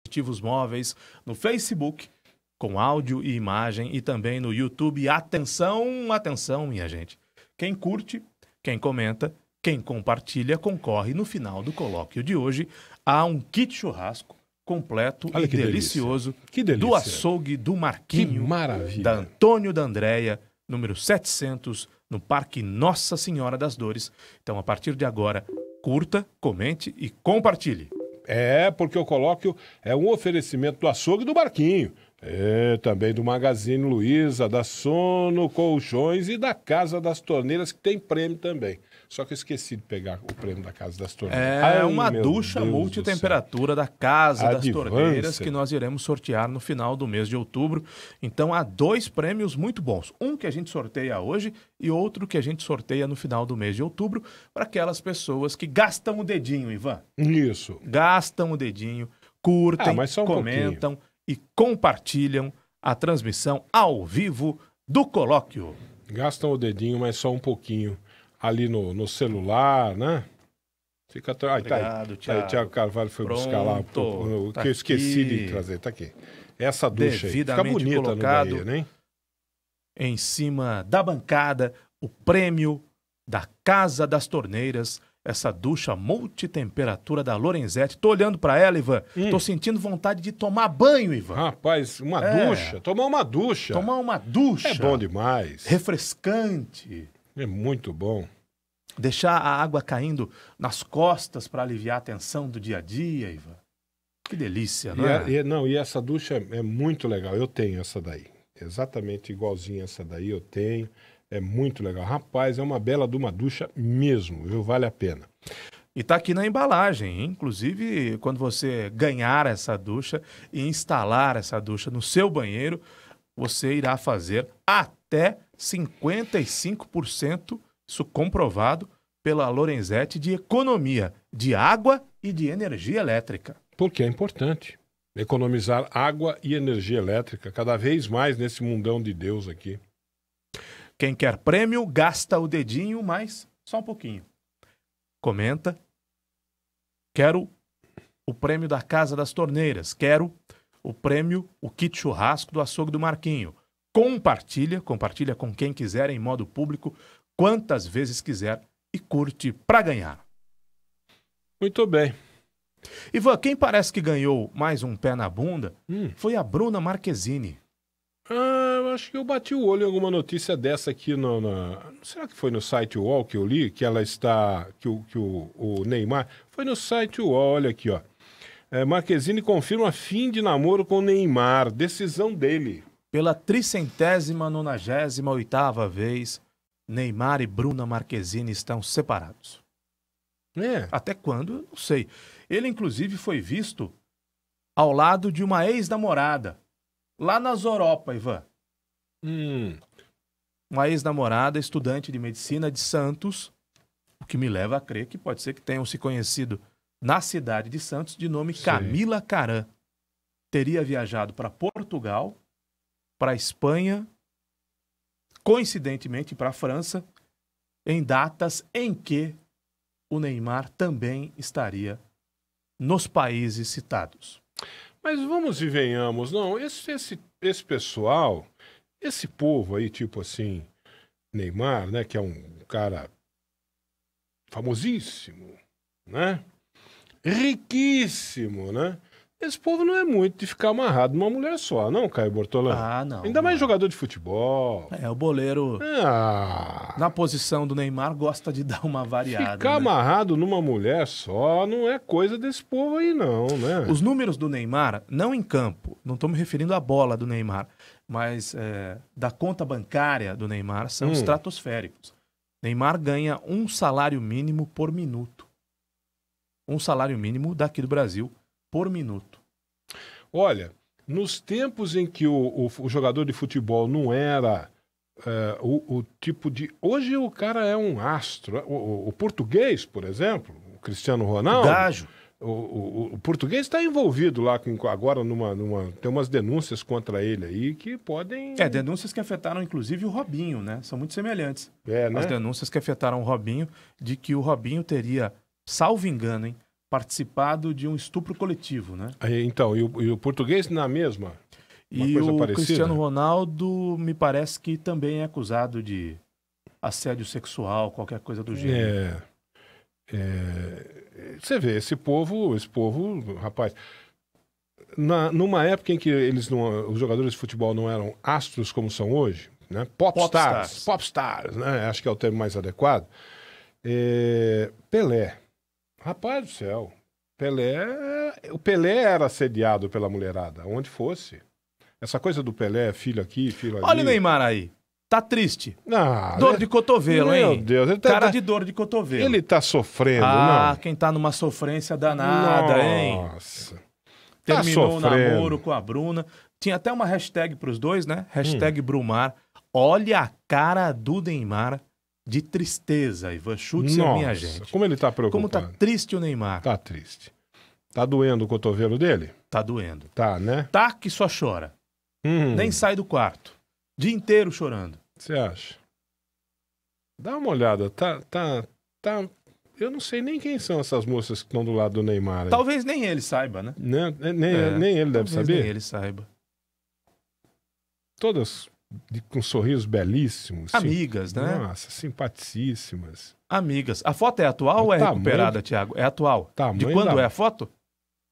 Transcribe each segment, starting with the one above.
dispositivos móveis, no Facebook, com áudio e imagem, e também no YouTube. Atenção, atenção, minha gente. Quem curte, quem comenta, quem compartilha, concorre no final do colóquio de hoje a um kit churrasco completo e delicioso do açougue do Marquinho, que maravilha, da Antônio da Andréia, número 700, no Parque Nossa Senhora das Dores. Então, a partir de agora, curta, comente e compartilhe. É, porque o colóquio é um oferecimento do açougue do Marquinho. Também do Magazine Luiza, da Sono Colchões e da Casa das Torneiras, que tem prêmio também. Só que eu esqueci de pegar o prêmio da Casa das Torneiras. Uma ducha multitemperatura da Casa das Torneiras que nós iremos sortear no final do mês de outubro. Então há 2 prêmios muito bons. Um que a gente sorteia hoje e outro que a gente sorteia no final do mês de outubro para aquelas pessoas que gastam o dedinho, Ivan. Isso. Gastam o dedinho, curtem, comentam e compartilham a transmissão ao vivo do colóquio. Gastam o dedinho, mas só um pouquinho ali no celular, né? Fica Obrigado, Thiago. Thiago Carvalho foi buscar lá o que eu esqueci de trazer. Tá aqui. Essa ducha aí. Fica bonita colocado no Bahia, né? Em cima da bancada, o prêmio da Casa das Torneiras, essa ducha multitemperatura da Lorenzetti. Tô olhando para ela, Ivan. Tô sentindo vontade de tomar banho, Ivan. Rapaz, uma ducha. Tomar uma ducha. Tomar uma ducha. É bom demais. Refrescante. É muito bom. Deixar a água caindo nas costas para aliviar a tensão do dia a dia, Ivan. Que delícia, não é? E essa ducha é muito legal. Eu tenho essa daí. Exatamente igualzinha essa daí eu tenho. É muito legal. Rapaz, é uma bela de uma ducha mesmo, viu? Vale a pena. E tá aqui na embalagem, hein? Inclusive, quando você ganhar essa ducha e instalar essa ducha no seu banheiro, você irá fazer até 55%, isso comprovado pela Lorenzetti, de economia de água e de energia elétrica. Porque é importante economizar água e energia elétrica cada vez mais nesse mundão de Deus aqui. Quem quer prêmio, gasta o dedinho, mas só um pouquinho. Comenta. Quero o prêmio da Casa das Torneiras. Quero o prêmio, o kit churrasco do açougue do Marquinho. Compartilha com quem quiser em modo público, quantas vezes quiser e curte para ganhar. Muito bem. Ivan, quem parece que ganhou mais um pé na bunda foi a Bruna Marquezine. Eu acho que eu bati o olho em alguma notícia dessa aqui será que foi no site UOL que eu li? Que ela está... Que o Neymar... Foi no site UOL, olha aqui, ó. Marquezine confirma fim de namoro com Neymar. Decisão dele. Pela 398ª vez, Neymar e Bruna Marquezine estão separados. Até quando? Não sei. Ele, inclusive, foi visto ao lado de uma ex-namorada. Lá nas Europa, Ivan. Uma ex-namorada, estudante de medicina de Santos, o que me leva a crer que pode ser que tenham se conhecido na cidade de Santos, de nome Camila Caran. Teria viajado para Portugal, para Espanha, coincidentemente para a França, em datas em que o Neymar também estaria nos países citados. Mas vamos e venhamos, não, esse pessoal, esse povo aí, tipo assim, Neymar, né, que é um cara famosíssimo, né, riquíssimo, né, esse povo não é muito de ficar amarrado numa mulher só, não, Caio Bortolã? Não. Ainda mais jogador de futebol. O boleiro, na posição do Neymar, gosta de dar uma variada. Ficar amarrado numa mulher só não é coisa desse povo aí, não, né? Os números do Neymar, não em campo, não estou me referindo à bola do Neymar, mas da conta bancária do Neymar, são estratosféricos. Neymar ganha um salário mínimo por minuto. Um salário mínimo daqui do Brasil por minuto. Olha, nos tempos em que o jogador de futebol não era o tipo de... Hoje o cara é um astro. O português, por exemplo, o Cristiano Ronaldo... O Gajo. O português está envolvido lá agora tem umas denúncias contra ele aí que podem... Denúncias que afetaram inclusive o Robinho, né? São muito semelhantes. Né? As denúncias que afetaram o Robinho, de que o Robinho teria, salvo engano, participado de um estupro coletivo, né? Aí, então, e o português na mesma? Uma E coisa o parecida? Cristiano Ronaldo me parece que também é acusado de assédio sexual, qualquer coisa do gênero. Você vê, esse povo, rapaz, numa época em que os jogadores de futebol não eram astros como são hoje, né? Popstars, né? Acho que é o termo mais adequado. Pelé. Rapaz do céu. O Pelé era assediado pela mulherada, onde fosse. Essa coisa do Pelé, filho aqui, filho ali. Olha o Neymar aí. Tá triste. Ah, Dor de cotovelo, hein? Meu Deus. Ele Cara de dor de cotovelo. Ele tá sofrendo, não. não? Quem tá numa sofrência danada, hein? Nossa. Terminou o namoro com a Bruna. Tinha até uma hashtag pros dois, né? Hashtag Brumar. Olha a cara do Neymar de tristeza, Ivan Schutz, minha gente. Como ele tá preocupado. Como tá triste o Neymar. Tá triste. Tá doendo o cotovelo dele? Tá doendo. Tá, né? Tá que só chora. Nem sai do quarto. Dia inteiro chorando. Você acha? Dá uma olhada. Tá. Eu não sei nem quem são essas moças que estão do lado do Neymar. Aí. Talvez nem ele saiba, né? Nem ele deve saber. Nem ele saiba. Todas com sorrisos belíssimos. Amigas, né? Nossa, simpaticíssimas. Amigas. A foto é atual ou é recuperada, Thiago? É atual. De quando é a foto?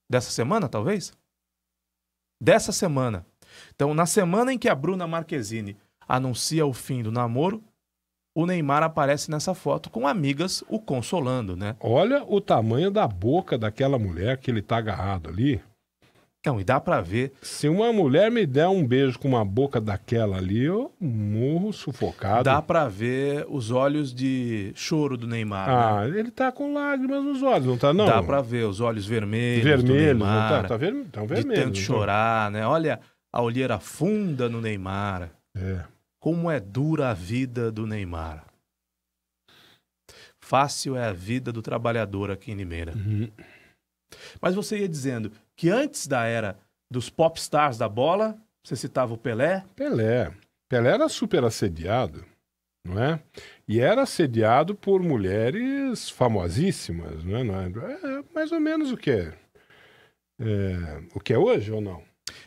Dessa semana, talvez? Dessa semana. Então, na semana em que a Bruna Marquezine anuncia o fim do namoro, o Neymar aparece nessa foto com amigas o consolando, né? Olha o tamanho da boca daquela mulher que ele tá agarrado ali. Então, e dá pra ver... Se uma mulher me der um beijo com uma boca daquela ali, eu morro sufocado. Dá pra ver os olhos de choro do Neymar, né? Ele tá com lágrimas nos olhos, não tá não? Dá pra ver os olhos vermelhos do Neymar. Não tá? Tá vermelho. De tanto chorar, né? Olha a olheira funda no Neymar. Como é dura a vida do Neymar. Fácil é a vida do trabalhador aqui em Limeira. Mas você ia dizendo que antes da era dos popstars da bola, você citava o Pelé? Pelé era super assediado, não é? E era assediado por mulheres famosíssimas, não é? É mais ou menos o que é. O que é hoje ou não?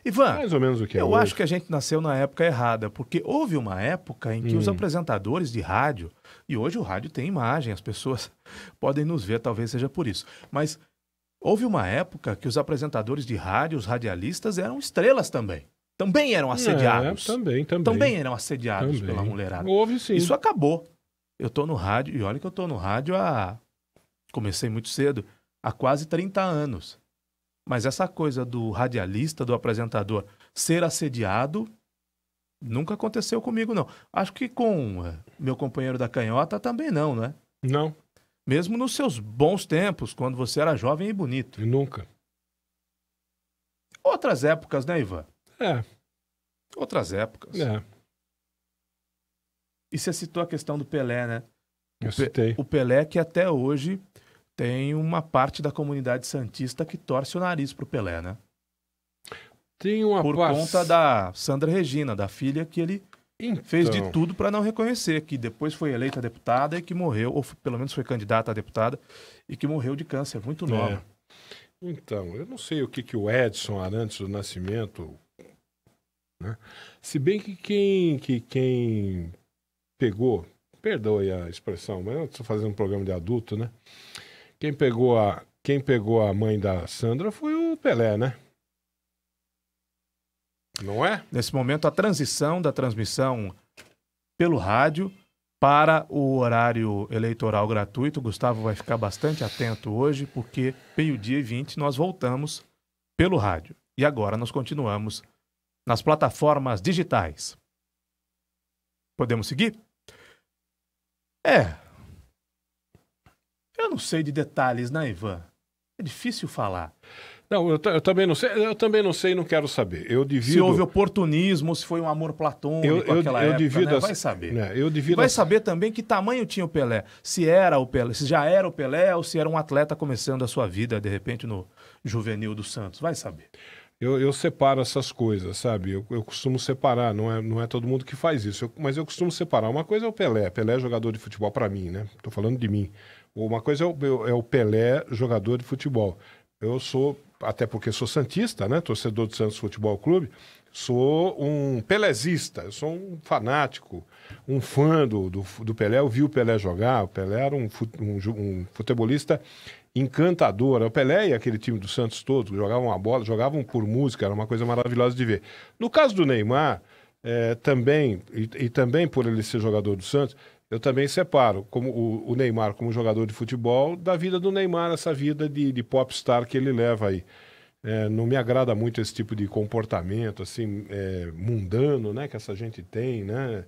Ivan, mais ou menos o que é eu hoje. acho que a gente nasceu na época errada, porque houve uma época em que os apresentadores de rádio, e hoje o rádio tem imagem, as pessoas podem nos ver, talvez seja por isso, mas houve uma época que os apresentadores de rádio, os radialistas, eram estrelas também. Também eram assediados. Também eram assediados pela mulherada. Houve sim. Isso acabou. Eu tô no rádio, e olha que eu tô no rádio comecei muito cedo, há quase 30 anos. Mas essa coisa do radialista, do apresentador, ser assediado, nunca aconteceu comigo, não. Acho que com meu companheiro da canhota também não, né? Não. Mesmo nos seus bons tempos, quando você era jovem e bonito. Nunca. Outras épocas, né, Ivan? Outras épocas. E você citou a questão do Pelé, né? Eu citei. O Pelé que até hoje tem uma parte da comunidade santista que torce o nariz pro Pelé, né? Tem uma Por conta da Sandra Regina, da filha que ele fez de tudo para não reconhecer, que depois foi eleita deputada e que morreu, ou pelo menos foi candidata a deputada, e que morreu de câncer, muito nova. Então, eu não sei o que o Edson Arantes do Nascimento... Né? Se bem que quem pegou... Perdoe a expressão, mas eu estou fazendo um programa de adulto, né? Quem pegou a mãe da Sandra foi o Pelé, né? Não é? Nesse momento, a transição da transmissão pelo rádio para o horário eleitoral gratuito. O Gustavo vai ficar bastante atento hoje, porque meio-dia e 20 nós voltamos pelo rádio. E agora nós continuamos nas plataformas digitais. Podemos seguir? Eu não sei de detalhes, né, Ivan? É difícil falar. Não, eu também não sei. Eu também não sei e não quero saber. Se houve oportunismo, se foi um amor platônico naquela época, né? Vai saber. Vai saber também que tamanho tinha o Pelé. Se já era o Pelé ou se era um atleta começando a sua vida, de repente, no Juvenil do Santos. Vai saber. Eu separo essas coisas, sabe? Eu costumo separar, não é todo mundo que faz isso, mas eu costumo separar. Uma coisa é o Pelé. Pelé é jogador de futebol para mim, né? Tô falando de mim. Uma coisa é o Pelé, jogador de futebol. Eu sou, até porque sou santista, né? Torcedor do Santos Futebol Clube, sou um pelezista, eu sou um fanático, um fã do Pelé. Eu vi o Pelé jogar, o Pelé era um futebolista encantador. O Pelé e aquele time do Santos todo jogavam a bola, jogavam por música, era uma coisa maravilhosa de ver. No caso do Neymar, também, e também por ele ser jogador do Santos, eu também separo como o Neymar como jogador de futebol da vida do Neymar, essa vida de popstar que ele leva aí. Não me agrada muito esse tipo de comportamento assim, mundano, né, que essa gente tem, né?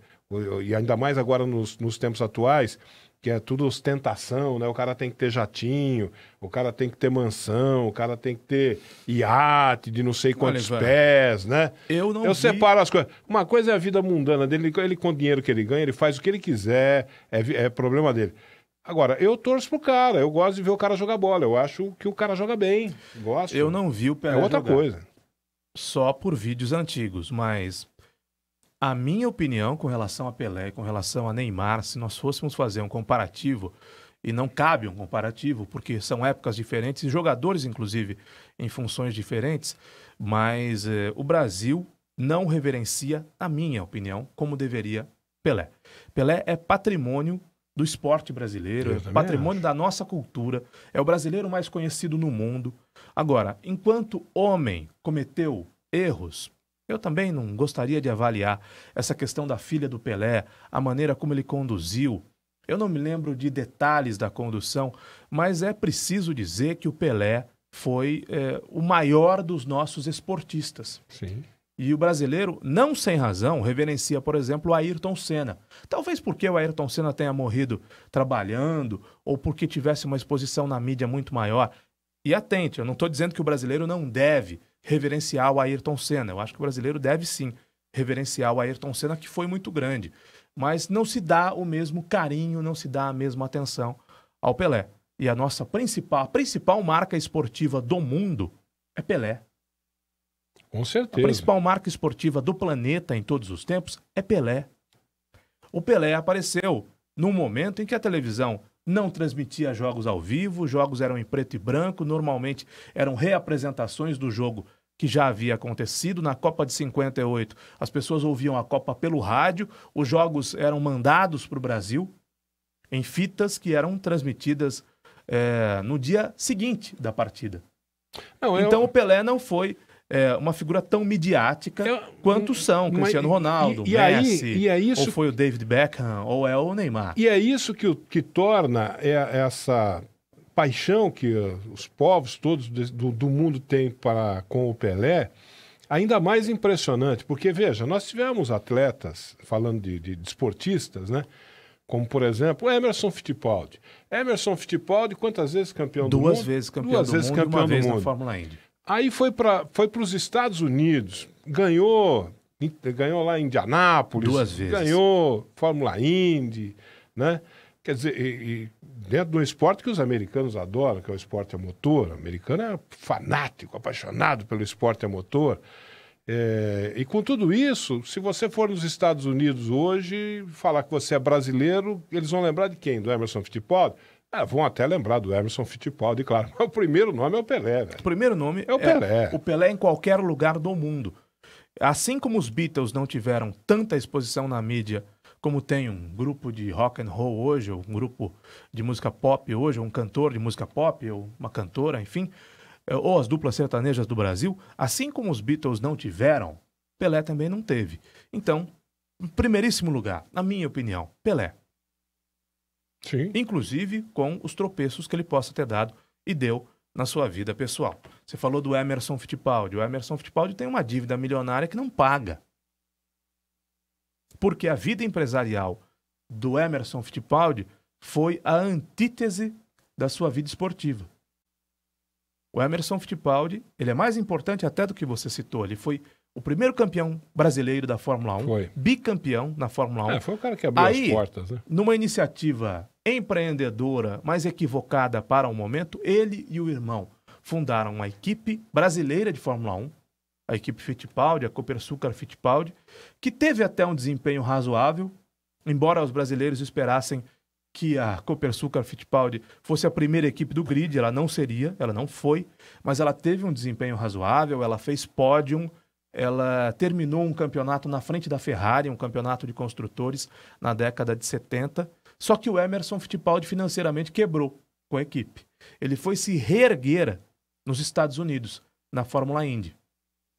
E ainda mais agora nos tempos atuais, que é tudo ostentação, né? O cara tem que ter jatinho, o cara tem que ter mansão, o cara tem que ter iate de não sei quantos pés, né? Eu separo as coisas. Uma coisa é a vida mundana dele, ele com o dinheiro que ele ganha, ele faz o que ele quiser, é problema dele. Agora, eu torço pro cara, eu gosto de ver o cara jogar bola, eu acho que o cara joga bem, gosto. Eu não vi o Pelé outra jogar. Coisa. Só por vídeos antigos, mas a minha opinião com relação a Pelé, com relação a Neymar, se nós fôssemos fazer um comparativo, e não cabe um comparativo, porque são épocas diferentes, e jogadores, inclusive, em funções diferentes, mas o Brasil não reverencia, na minha opinião, como deveria Pelé. Pelé é patrimônio do esporte brasileiro, é patrimônio da nossa cultura, é o brasileiro mais conhecido no mundo. Agora, enquanto homem cometeu erros, eu também não gostaria de avaliar essa questão da filha do Pelé, a maneira como ele conduziu. Eu não me lembro de detalhes da condução, mas é preciso dizer que o Pelé foi o maior dos nossos esportistas. Sim. E o brasileiro, não sem razão, reverencia, por exemplo, o Ayrton Senna. Talvez porque o Ayrton Senna tenha morrido trabalhando ou porque tivesse uma exposição na mídia muito maior. E atente, eu não estou dizendo que o brasileiro não deve reverenciar o Ayrton Senna. Eu acho que o brasileiro deve sim reverenciar o Ayrton Senna, que foi muito grande. Mas não se dá o mesmo carinho, não se dá a mesma atenção ao Pelé. E a nossa principal marca esportiva do mundo é Pelé. Com certeza. A principal marca esportiva do planeta em todos os tempos é Pelé. O Pelé apareceu num momento em que a televisão não transmitia jogos ao vivo, os jogos eram em preto e branco, normalmente eram reapresentações do jogo que já havia acontecido. Na Copa de 58, as pessoas ouviam a Copa pelo rádio, os jogos eram mandados para o Brasil em fitas que eram transmitidas no dia seguinte da partida. Então o Pelé não foi uma figura tão midiática quanto são Cristiano Ronaldo, Messi, ou foi o David Beckham, ou é o Neymar. E é isso que torna essa paixão que os povos todos do mundo têm com o Pelé ainda mais impressionante, porque, veja, nós tivemos atletas, falando de esportistas, né? Como, por exemplo, o Emerson Fittipaldi. Emerson Fittipaldi, quantas vezes campeão do mundo? Duas vezes campeão do mundo e uma vez na Fórmula Indy. Aí foi para os Estados Unidos, ganhou lá em Indianápolis, 2 vezes. Ganhou Fórmula Indy, né? Quer dizer, e dentro de um esporte que os americanos adoram, que é o esporte a motor. O americano é fanático, apaixonado pelo esporte a motor. E com tudo isso, se você for nos Estados Unidos hoje, falar que você é brasileiro, eles vão lembrar de quem? Do Emerson Fittipaldi? Vão até lembrar do Emerson Fittipaldi, claro. Mas o primeiro nome é o Pelé, velho. O primeiro nome é o Pelé. O Pelé em qualquer lugar do mundo. Assim como os Beatles não tiveram tanta exposição na mídia como tem um grupo de rock and roll hoje, ou um grupo de música pop hoje, ou um cantor de música pop, ou uma cantora, enfim, ou as duplas sertanejas do Brasil, assim como os Beatles não tiveram, Pelé também não teve. Então, em primeiríssimo lugar, na minha opinião, Pelé. Sim. Inclusive com os tropeços que ele possa ter dado e deu na sua vida pessoal. Você falou do Emerson Fittipaldi. O Emerson Fittipaldi tem uma dívida milionária que não paga. Porque a vida empresarial do Emerson Fittipaldi foi a antítese da sua vida esportiva. O Emerson Fittipaldi, ele é mais importante até do que você citou. Ele foi o primeiro campeão brasileiro da Fórmula 1, foi bicampeão na Fórmula 1. Foi o cara que abriu as portas, né? Numa iniciativa empreendedora, mas equivocada para o momento, ele e o irmão fundaram uma equipe brasileira de Fórmula 1, a equipe Fittipaldi, a Copersucar Fittipaldi, que teve até um desempenho razoável, embora os brasileiros esperassem que a Copersucar Fittipaldi fosse a primeira equipe do grid, ela não seria, ela não foi, mas ela teve um desempenho razoável, ela fez pódium, ela terminou um campeonato na frente da Ferrari, um campeonato de construtores na década de 70, só que o Emerson Fittipaldi financeiramente quebrou com a equipe. Ele foi se reerguer nos Estados Unidos, na Fórmula Indy.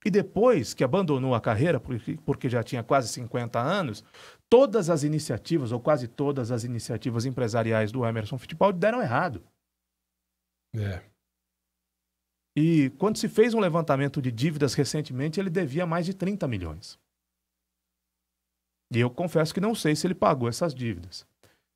E depois que abandonou a carreira, porque já tinha quase 50 anos, todas as iniciativas, ou quase todas as iniciativas empresariais do Emerson Fittipaldi deram errado. E quando se fez um levantamento de dívidas recentemente, ele devia mais de 30 milhões. E eu confesso que não sei se ele pagou essas dívidas.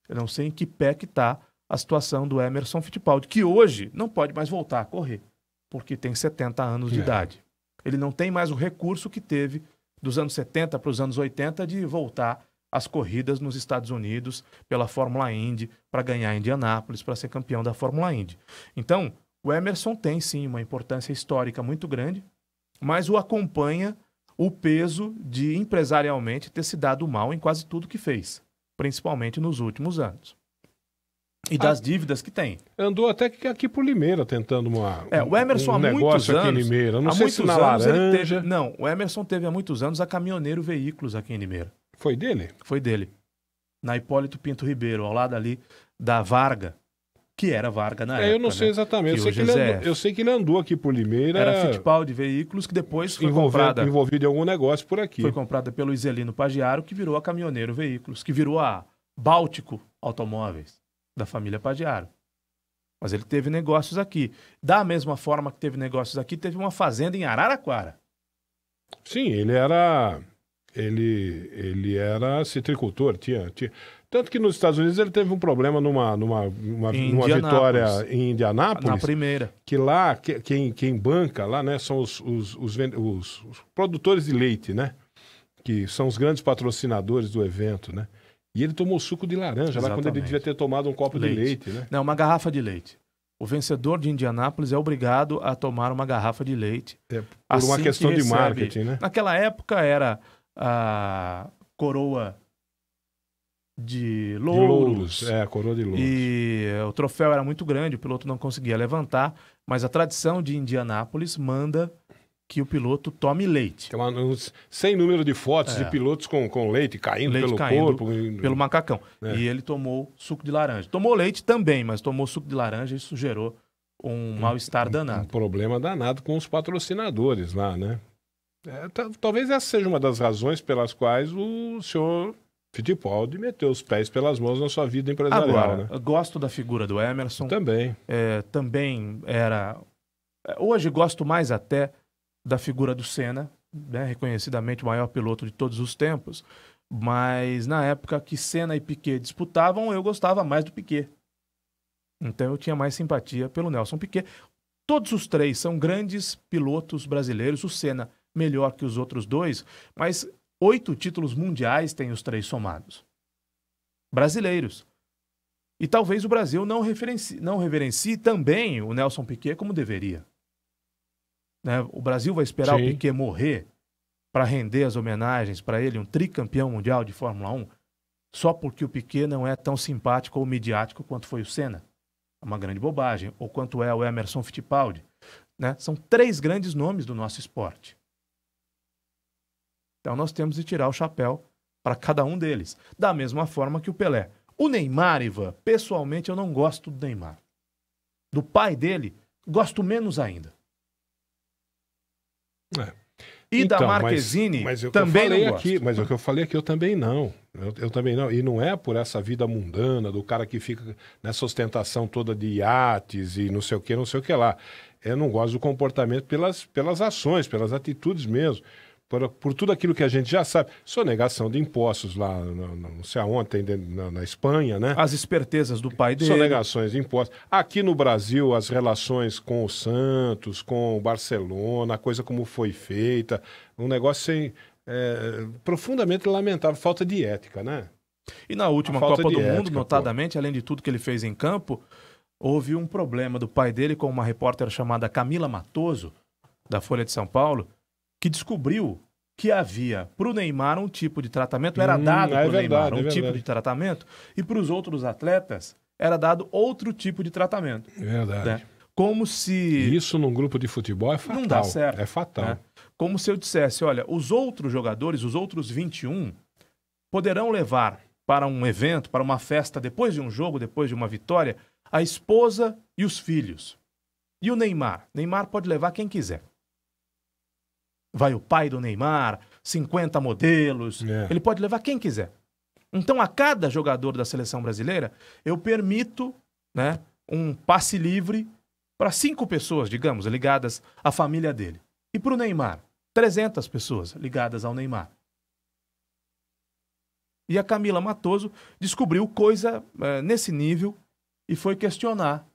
Eu não sei em que pé que está a situação do Emerson Fittipaldi, que hoje não pode mais voltar a correr, porque tem 70 anos de idade. Ele não tem mais o recurso que teve dos anos 70 para os anos 80 de voltar às corridas nos Estados Unidos pela Fórmula Indy para ganhar Indianápolis, para ser campeão da Fórmula Indy. Então, o Emerson tem sim uma importância histórica muito grande, mas o acompanha o peso de empresarialmente ter se dado mal em quase tudo que fez, principalmente nos últimos anos. E das dívidas que tem. Andou até aqui por Limeira tentando o Emerson há muitos anos, aqui em Limeira. Não sei se na Laranja. O Emerson teve há muitos anos a Caminhoneiro Veículos aqui em Limeira. Foi dele? Foi dele. Na Hipólito Pinto Ribeiro, ao lado ali da Varga, que era Varga na época. Eu não sei exatamente. Eu sei que ele andou aqui por Limeira. Era Fittipaldi Veículos, que depois foi envolvido em algum negócio por aqui. Foi comprada pelo Iselino Pagiaro, que virou a Caminhoneiro Veículos, que virou a Báltico Automóveis, da família Pagiaro. Mas ele teve negócios aqui. Da mesma forma que teve negócios aqui, teve uma fazenda em Araraquara. Sim, ele era citricultor, tinha. Tanto que nos Estados Unidos ele teve um problema numa vitória em Indianápolis. Na primeira. Que lá, quem banca lá, né, são os produtores de leite, né? Que são os grandes patrocinadores do evento, né? E ele tomou suco de laranja lá quando ele devia ter tomado um copo de leite, né? Não, uma garrafa de leite. O vencedor de Indianápolis é obrigado a tomar uma garrafa de leite. Por uma questão de marketing, né? Naquela época era a coroa de louros. A coroa de louros. E o troféu era muito grande, o piloto não conseguia levantar, mas a tradição de Indianápolis manda que o piloto tome leite. Tem sem número de fotos de pilotos com leite caindo pelo corpo. Pelo macacão. E ele tomou suco de laranja. Tomou leite também, mas tomou suco de laranja e isso gerou um mal-estar danado. Um problema danado com os patrocinadores lá, né? Talvez essa seja uma das razões pelas quais o senhor Fittipaldi meteu os pés pelas mãos na sua vida empresarial. Agora, né? Eu gosto da figura do Emerson. Também. Também era... Hoje gosto mais até da figura do Senna, né, reconhecidamente o maior piloto de todos os tempos, mas na época que Senna e Piquet disputavam, eu gostava mais do Piquet. Então eu tinha mais simpatia pelo Nelson Piquet. Todos os três são grandes pilotos brasileiros, o Senna melhor que os outros dois, mas 8 títulos mundiais tem os três somados. Brasileiros. E talvez o Brasil não reverencie também o Nelson Piquet como deveria. Né? O Brasil vai esperar o Piquet morrer para render as homenagens para ele, um tricampeão mundial de Fórmula 1, só porque o Piquet não é tão simpático ou midiático quanto foi o Senna. É uma grande bobagem. Ou quanto é o Emerson Fittipaldi. Né? São 3 grandes nomes do nosso esporte. Então nós temos de tirar o chapéu para cada um deles. Da mesma forma que o Pelé. O Neymar, Ivan, pessoalmente eu não gosto do Neymar. Do pai dele, gosto menos ainda. E então, da Marquezine também não gosto. Mas o que eu falei aqui, eu também não. Eu também não. E não é por essa vida mundana do cara que fica nessa ostentação toda de iates e não sei o que lá. Eu não gosto do comportamento pelas ações, pelas atitudes mesmo. Por tudo aquilo que a gente já sabe. Sonegação de impostos lá, não sei aonde, na Espanha, né? As espertezas do pai dele. Sonegações de impostos. Aqui no Brasil, as relações com o Santos, com o Barcelona, a coisa como foi feita. Um negócio profundamente lamentável. Falta de ética, né? E na última Copa do Mundo, notadamente, além de tudo que ele fez em campo, houve um problema do pai dele com uma repórter chamada Camila Matoso, da Folha de São Paulo, que descobriu que havia para o Neymar um tipo de tratamento, era dado para o Neymar um tipo de tratamento, e para os outros atletas era dado outro tipo de tratamento. Verdade. Né? Como se... Isso num grupo de futebol é fatal. Não dá certo. É fatal. Né? Como se eu dissesse, olha, os outros jogadores, os outros 21, poderão levar para um evento, para uma festa, depois de um jogo, depois de uma vitória, a esposa e os filhos. E o Neymar? Neymar pode levar quem quiser. Vai o pai do Neymar, 50 modelos, ele pode levar quem quiser. Então, a cada jogador da seleção brasileira, eu permito, né, um passe livre para 5 pessoas, digamos, ligadas à família dele. E para o Neymar, 300 pessoas ligadas ao Neymar. E a Camila Matoso descobriu coisa nesse nível e foi questionar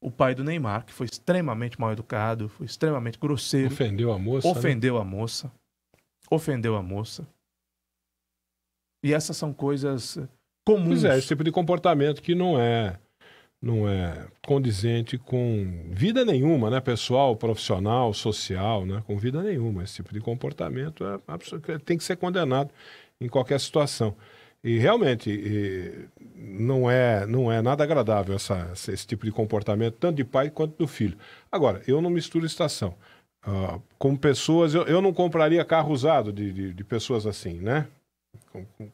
o pai do Neymar, que foi extremamente mal educado, foi extremamente grosseiro. Ofendeu a moça. Ofendeu a moça. Ofendeu a moça. E essas são coisas comuns. Pois é, esse tipo de comportamento que não é condizente com vida nenhuma, né? Pessoal, profissional, social, né? Com vida nenhuma. Esse tipo de comportamento tem que ser condenado em qualquer situação. E realmente não é nada agradável esse tipo de comportamento, tanto de pai quanto do filho. Agora, eu não misturo estação. Como pessoas, eu não compraria carro usado de pessoas assim, né?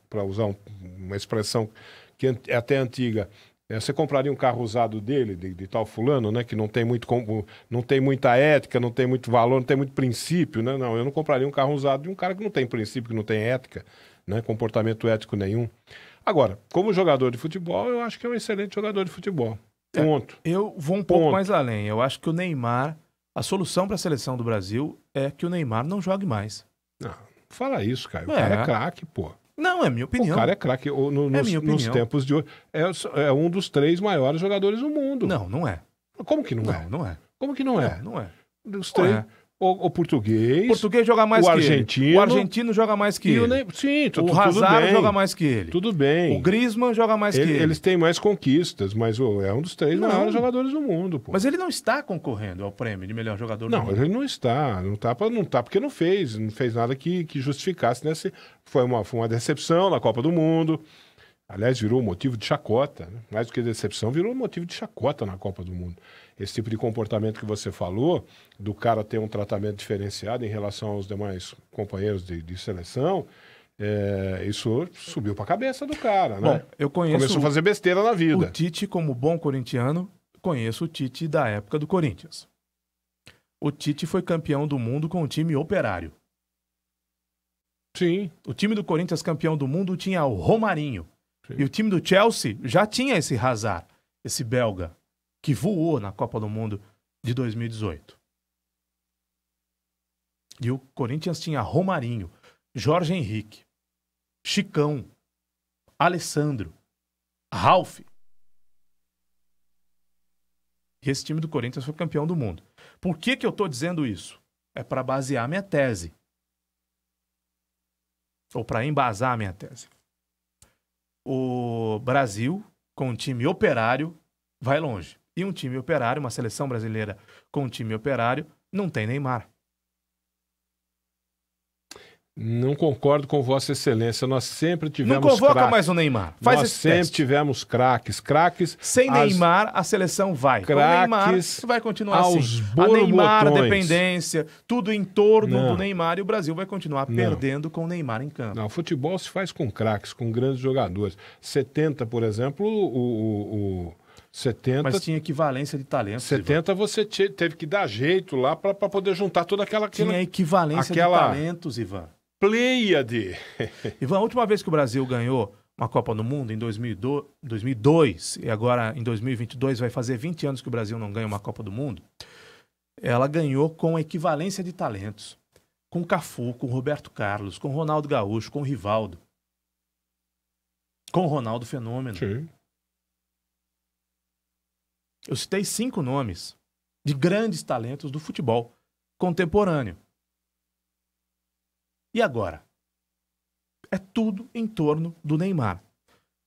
Para usar uma expressão que é até antiga. Você compraria um carro usado dele, de tal fulano, né? Que não tem muita ética, não tem muito valor, não tem muito princípio, né? Não, eu não compraria um carro usado de um cara que não tem princípio, que não tem ética, né? Comportamento ético nenhum. Agora, como jogador de futebol, eu acho que é um excelente jogador de futebol. Ponto. Eu vou um pouco mais além. Eu acho que o Neymar, a solução para a seleção do Brasil é que o Neymar não jogue mais. Não, fala isso, cara. O cara é craque, pô. Não, é minha opinião. O cara é craque. Nos tempos de hoje, é um dos 3 maiores jogadores do mundo. Não, não é. Como que não é? Não é. Como que não é? Não é. Dos 3... O português. O português joga mais que argentino, ele. O argentino joga mais que ele. Sim, o Hazard joga mais que ele. Tudo bem. O Griezmann joga mais que ele. Eles têm mais conquistas, mas é um dos 3 maiores jogadores do mundo. Pô. Mas ele não está concorrendo ao prêmio de melhor jogador do mundo. Não, ele não está. Não tá porque não fez nada que justificasse. Foi uma decepção na Copa do Mundo. Aliás, virou motivo de chacota. Né? Mais do que decepção, virou motivo de chacota na Copa do Mundo. Esse tipo de comportamento que você falou, do cara ter um tratamento diferenciado em relação aos demais companheiros de seleção, isso subiu para a cabeça do cara, né? Bom, eu conheço... Começou a fazer besteira na vida. O Tite, como bom corintiano, conheço o Tite da época do Corinthians. O Tite foi campeão do mundo com o time Operário. Sim. O time do Corinthians campeão do mundo tinha o Romarinho. Sim. E o time do Chelsea já tinha esse Hazard, esse belga, que voou na Copa do Mundo de 2018. E o Corinthians tinha Romarinho, Jorge Henrique, Chicão, Alessandro, Ralf. E esse time do Corinthians foi campeão do mundo. Por que eu estou dizendo isso? É para basear minha tese. Ou para embasar a minha tese. O Brasil, com um time operário, vai longe. E um time operário, uma seleção brasileira com um time operário, não tem Neymar. Não concordo com Vossa Excelência. Nós sempre tivemos craques. Não convoca mais o Neymar. Faz Nós sempre teste. Tivemos craques. Sem Neymar, a seleção vai. Com o Neymar, vai continuar assim. A Neymar, a dependência, tudo em torno do Neymar, e o Brasil vai continuar perdendo com o Neymar em campo. Não, futebol se faz com craques, com grandes jogadores. 70, por exemplo, o 70... Mas tinha equivalência de talentos. 70 Ivan. Você teve que dar jeito lá para poder juntar toda aquela... Tinha equivalência de talentos, Ivan. Pleiade. Ivan, a última vez que o Brasil ganhou uma Copa do Mundo, em 2002, e agora em 2022 vai fazer 20 anos que o Brasil não ganha uma Copa do Mundo, ela ganhou com equivalência de talentos. Com Cafu, com Roberto Carlos, com Ronaldo Gaúcho, com Rivaldo. Com Ronaldo Fenômeno. Sim. Eu citei 5 nomes de grandes talentos do futebol contemporâneo. E agora? É tudo em torno do Neymar.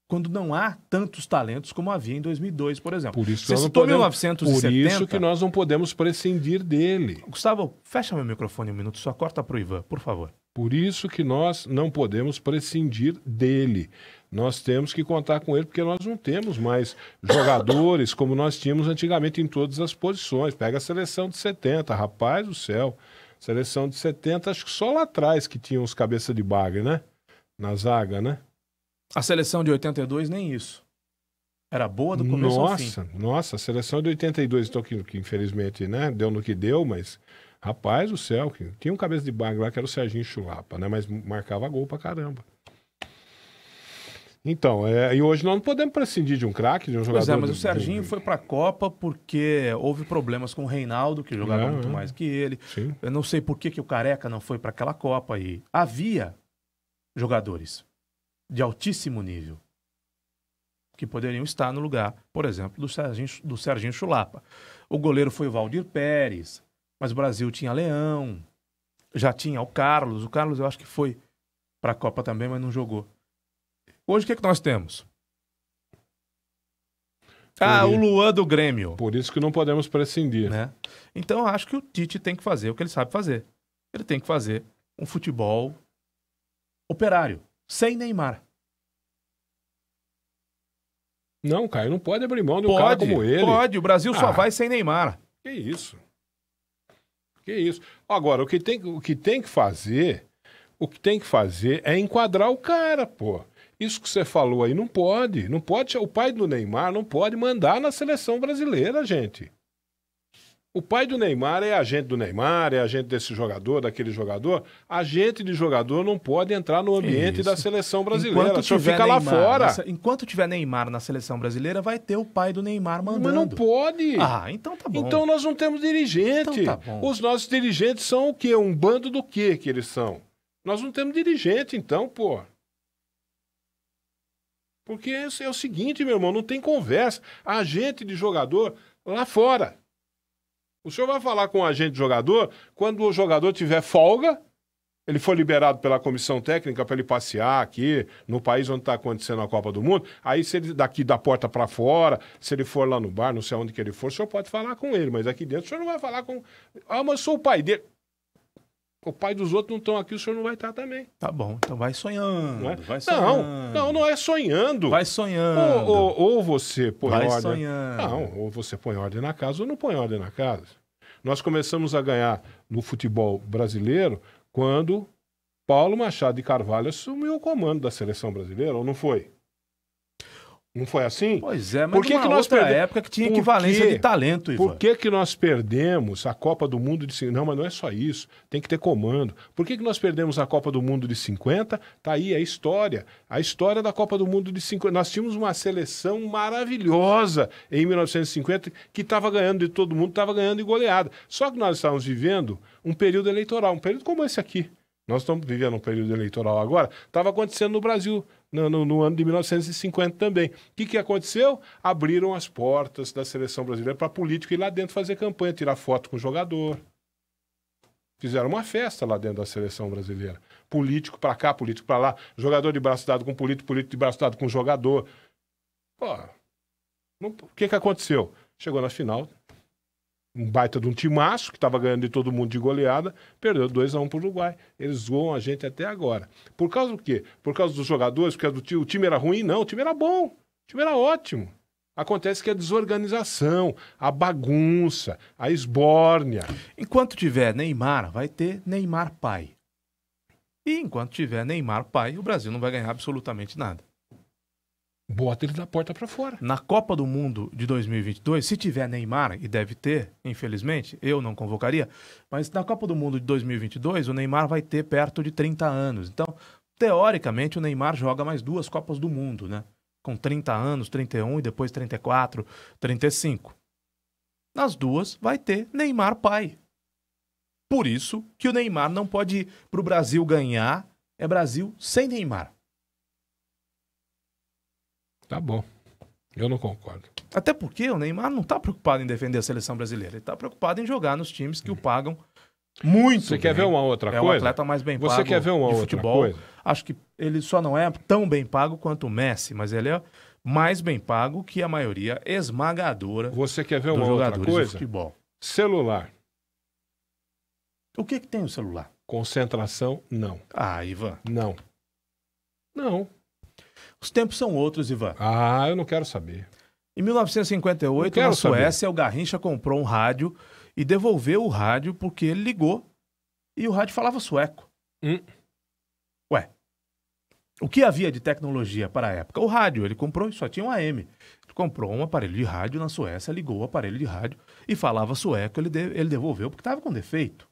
Quando não há tantos talentos como havia em 2002, por exemplo. Por isso, você citou 1970. Por isso que nós não podemos prescindir dele. Gustavo, fecha meu microfone um minuto, só corta pro Ivan, por favor. Por isso que nós não podemos prescindir dele. Nós temos que contar com ele, porque nós não temos mais jogadores como nós tínhamos antigamente em todas as posições. Pega a seleção de 70, rapaz do céu. Seleção de 70, acho que só lá atrás que tinha uns cabeça de bagre, né? Na zaga, né? A seleção de 82, nem isso. Era boa do começo ao fim. Nossa, a seleção de 82, então, que infelizmente, né, deu no que deu, mas, rapaz do céu, tinha um cabeça de bagre lá que era o Serginho Chulapa, né? Mas marcava gol pra caramba. Então, e hoje nós não podemos prescindir de um craque, de um jogador... Pois é, mas o Serginho foi pra Copa porque houve problemas com o Reinaldo, que jogava muito mais que ele. Sim. Eu não sei por que o Careca não foi pra aquela Copa. E havia jogadores de altíssimo nível que poderiam estar no lugar, por exemplo, do Serginho Chulapa. O goleiro foi o Valdir Pérez, mas o Brasil tinha Leão, já tinha o Carlos. O Carlos eu acho que foi pra Copa também, mas não jogou. Hoje o que nós temos? O Luan do Grêmio. Por isso que não podemos prescindir. Né? Então eu acho que o Tite tem que fazer o que ele sabe fazer. Ele tem que fazer um futebol operário, sem Neymar. Não, Caio, não pode abrir mão de um cara como ele. Pode, o Brasil só vai sem Neymar. Que isso? Que isso? Agora, o que tem que fazer é enquadrar o cara, pô. Isso que você falou aí não pode. Não pode. O pai do Neymar não pode mandar na seleção brasileira, gente. O pai do Neymar é agente do Neymar, é agente desse jogador, daquele jogador. Agente de jogador não pode entrar no ambiente da seleção brasileira. Só fica lá fora. Enquanto tiver Neymar na seleção brasileira, vai ter o pai do Neymar mandando. Mas não pode. Então tá bom. Então nós não temos dirigente. Então tá bom. Os nossos dirigentes são o quê? Um bando do quê que eles são? Nós não temos dirigente, então, pô. Porque é o seguinte, meu irmão, não tem conversa. Agente de jogador lá fora. O senhor vai falar com o agente de jogador quando o jogador tiver folga, ele for liberado pela comissão técnica para ele passear aqui no país onde está acontecendo a Copa do Mundo. Aí, se ele daqui da porta para fora, se ele for lá no bar, não sei onde que ele for, o senhor pode falar com ele, mas aqui dentro o senhor não vai falar com... mas eu sou o pai dele. O pai dos outros não estão aqui, o senhor não vai estar também. Tá bom, então vai sonhando. Não é? Vai sonhando. Não é sonhando. Vai sonhando. Ou você põe vai ordem. Sonhando. Não, ou você põe ordem na casa ou não põe ordem na casa. Nós começamos a ganhar no futebol brasileiro quando Paulo Machado de Carvalho assumiu o comando da seleção brasileira, ou não foi? Não foi assim? Pois é, mas numa outra época que tinha equivalência de talento, Ivan. Por que nós perdemos a Copa do Mundo de 50? Não, mas não é só isso. Tem que ter comando. Por que nós perdemos a Copa do Mundo de 50? Tá aí a história. A história da Copa do Mundo de 50. Nós tínhamos uma seleção maravilhosa em 1950 que estava ganhando de todo mundo, estava ganhando de goleada. Só que nós estávamos vivendo um período eleitoral, um período como esse aqui. Nós estamos vivendo um período eleitoral agora. Estava acontecendo no Brasil. No ano de 1950 também. O que aconteceu? Abriram as portas da seleção brasileira para político ir lá dentro fazer campanha, tirar foto com o jogador. Fizeram uma festa lá dentro da seleção brasileira. Político para cá, político para lá. Jogador de braço dado com político, político de braço dado com jogador. Pô, o que aconteceu? Chegou na final, um baita de um timaço, que estava ganhando de todo mundo de goleada, perdeu 2-1 para o Uruguai. Eles zoam a gente até agora. Por causa do quê? Por causa dos jogadores? Porque o time era ruim? Não, o time era bom. O time era ótimo. Acontece que a desorganização, a bagunça, a esbórnia. Enquanto tiver Neymar, vai ter Neymar pai. E enquanto tiver Neymar pai, o Brasil não vai ganhar absolutamente nada. Bota ele da porta para fora. Na Copa do Mundo de 2022, se tiver Neymar, e deve ter, infelizmente, eu não convocaria, mas na Copa do Mundo de 2022, o Neymar vai ter perto de 30 anos. Então, teoricamente, o Neymar joga mais 2 Copas do Mundo, né? Com 30 anos, 31 e depois 34, 35. Nas duas, vai ter Neymar pai. Por isso que o Neymar não pode ir para o Brasil ganhar, é Brasil sem Neymar. Tá bom. Eu não concordo. Até porque o Neymar não está preocupado em defender a seleção brasileira. Ele está preocupado em jogar nos times que o pagam muito. Você quer ver uma outra coisa? É o atleta mais bem pago. Você quer ver uma de outra futebol. coisa? Acho que ele só não é tão bem pago quanto o Messi, mas ele é mais bem pago que a maioria esmagadora. Você quer ver uma outra coisa? De futebol. Celular. O que tem o celular? Concentração, não. Ah, Ivan. Não. Não. Os tempos são outros, Ivan. Ah, eu não quero saber. Em 1958, na Suécia, o Garrincha comprou um rádio e devolveu o rádio porque ele ligou e o rádio falava sueco. Ué, o que havia de tecnologia para a época? O rádio, ele comprou e só tinha um AM. Ele comprou um aparelho de rádio na Suécia, ligou o aparelho de rádio e falava sueco, ele devolveu porque estava com defeito.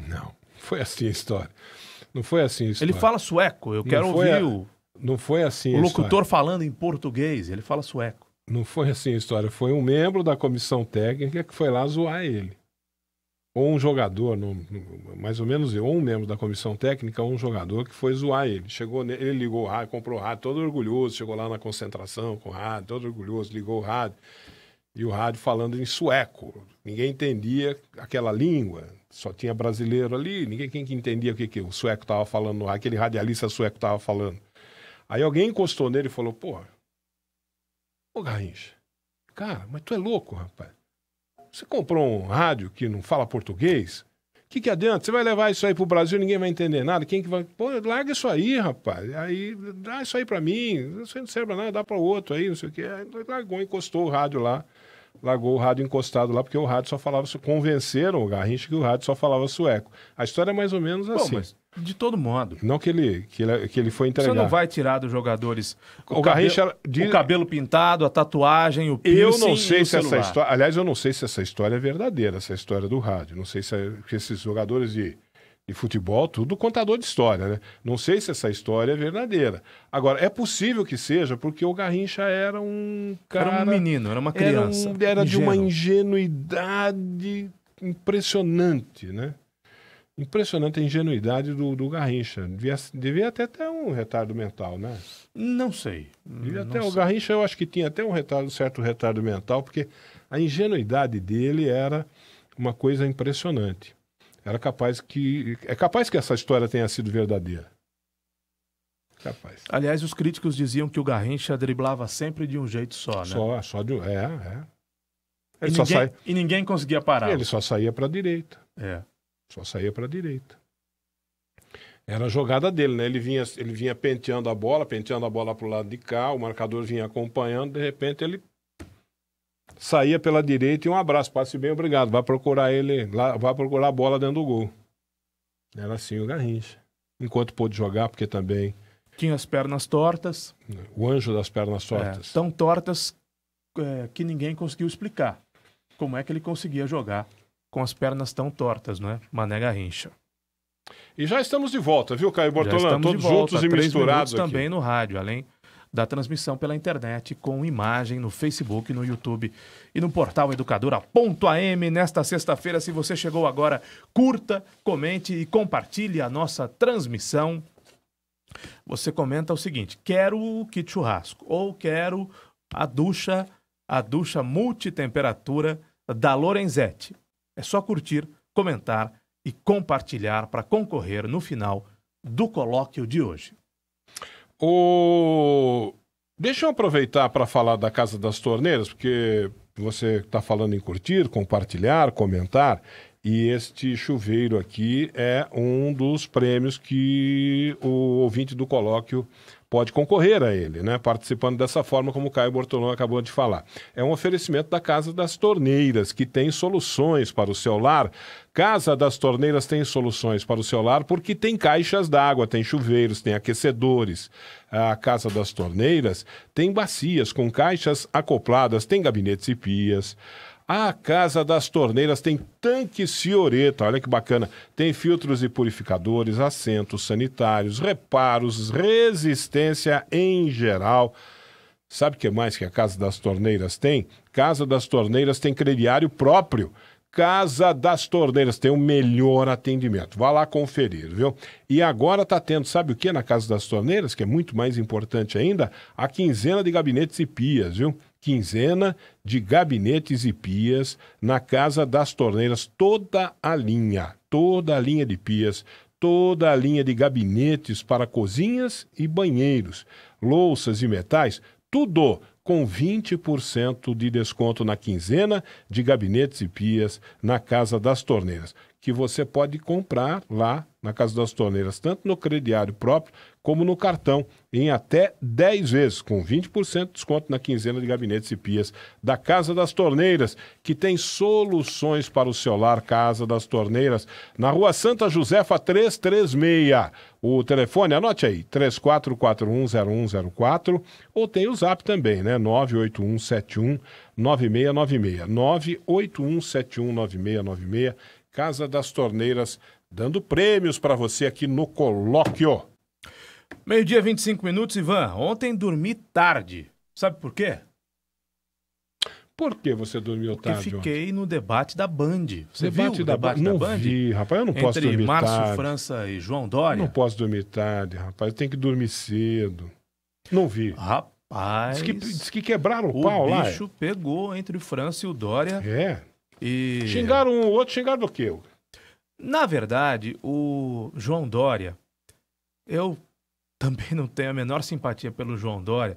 Não, foi assim a história. Não foi assim a história. Ele fala sueco, eu quero ouvir Não foi assim o locutor falando em português, ele fala sueco. Não foi assim a história. Foi um membro da comissão técnica que foi lá zoar ele. Ou um jogador, mais ou menos ou um membro da comissão técnica, ou um jogador que foi zoar ele. Ele ligou o rádio, comprou o rádio, todo orgulhoso, chegou lá na concentração com o rádio, todo orgulhoso, ligou o rádio. E o rádio falando em sueco. Ninguém entendia aquela língua. Só tinha brasileiro ali, quem que entendia o que o sueco estava falando no rádio, aquele radialista sueco estava falando. Aí alguém encostou nele e falou, pô, Garrincha, cara, mas tu é louco, rapaz. Você comprou um rádio que não fala português? O que adianta? Você vai levar isso aí pro Brasil, ninguém vai entender nada. Quem que vai... Pô, larga isso aí, rapaz. Aí, dá isso aí pra mim. Isso aí não serve pra nada, dá pra outro aí, não sei o quê. Aí largou, encostou o rádio lá. Largou o rádio encostado lá, porque o rádio só falava... Convenceram o Garrincha que o rádio só falava sueco. A história é mais ou menos assim. Pô, mas de todo modo. Não que ele foi entregar. Você não vai tirar dos jogadores o Garrincha o cabelo pintado, a tatuagem, o piercing. Eu não sei se essa história... Aliás, eu não sei se essa história é verdadeira, essa história do rádio. Não sei se esses jogadores de futebol, tudo contador de história, né? Não sei se essa história é verdadeira. Agora, é possível que seja, porque o Garrincha era um cara... Era um menino, era uma criança. Era de uma ingenuidade impressionante, né? Impressionante a ingenuidade do Garrincha. Devia até ter um retardo mental, né? Não sei. O Garrincha, eu acho que tinha até um certo retardo mental, porque a ingenuidade dele era uma coisa impressionante. É capaz que essa história tenha sido verdadeira. Capaz. Aliás, os críticos diziam que o Garrincha driblava sempre de um jeito só, né? Só de um... E ninguém conseguia parar. Ele só saía para a direita. Só saía para a direita. Era a jogada dele, né? Ele vinha penteando a bola para o lado de cá, o marcador vinha acompanhando, de repente ele saía pela direita e um abraço, passe bem, obrigado. Vai procurar a bola dentro do gol. Era assim o Garrincha. Enquanto pôde jogar, porque também... Tinha as pernas tortas. O anjo das pernas tortas. Tão tortas que ninguém conseguiu explicar. Como é que ele conseguia jogar com as pernas tão tortas, não é? Mané Garrincha. E já estamos de volta, viu, Caio Bortolã? Todos juntos e misturados aqui. Também no rádio, além da transmissão pela internet, com imagem no Facebook, no YouTube e no portal educadora.am. Nesta sexta-feira, se você chegou agora, curta, comente e compartilhe a nossa transmissão. Você comenta o seguinte: quero o kit churrasco, ou quero a ducha multitemperatura da Lorenzetti. É só curtir, comentar e compartilhar para concorrer no final do colóquio de hoje. Deixa eu aproveitar para falar da Casa das Torneiras, porque você está falando em curtir, compartilhar, comentar, e este chuveiro aqui é um dos prêmios que o ouvinte do colóquio pode concorrer a ele, né? Participando dessa forma, como o Caio Bortolão acabou de falar. É um oferecimento da Casa das Torneiras, que tem soluções para o seu lar. Casa das Torneiras tem soluções para o seu lar porque tem caixas d'água, tem chuveiros, tem aquecedores. A Casa das Torneiras tem bacias com caixas acopladas, tem gabinetes e pias. A Casa das Torneiras tem tanque Cioreta, olha que bacana. Tem filtros e purificadores, assentos sanitários, reparos, resistência em geral. Sabe o que mais que a Casa das Torneiras tem? Casa das Torneiras tem crediário próprio. Casa das Torneiras tem o melhor atendimento. Vá lá conferir, viu? E agora está tendo, sabe o que na Casa das Torneiras? Que é muito mais importante ainda, a quinzena de gabinetes e pias, viu? Quinzena de gabinetes e pias na Casa das Torneiras, toda a linha de pias, toda a linha de gabinetes para cozinhas e banheiros, louças e metais, tudo com 20% de desconto na quinzena de gabinetes e pias na Casa das Torneiras. que você pode comprar lá na Casa das Torneiras, tanto no crediário próprio como no cartão, em até 10 vezes, com 20% de desconto na quinzena de gabinetes e pias da Casa das Torneiras, que tem soluções para o seu lar. Casa das Torneiras, na Rua Santa Josefa 336. O telefone, anote aí, 34410104, ou tem o zap também, né? 981719696. 981719696. Casa das Torneiras, dando prêmios para você aqui no Colóquio. 12h25, Ivan. Ontem dormi tarde. Sabe por quê? Por que você dormiu tarde Porque fiquei no debate da Band. Você viu o debate da Band? Não vi, rapaz, eu não posso dormir tarde. Entre Márcio França e João Dória. Não posso dormir tarde, rapaz, eu tenho que dormir cedo. Não vi. Rapaz... Diz que quebraram o pau lá. O bicho pegou entre o França e o Dória. É. E... Xingaram um, o outro, xingaram do quê? Na verdade, o João Dória, eu também não tenho a menor simpatia pelo João Dória.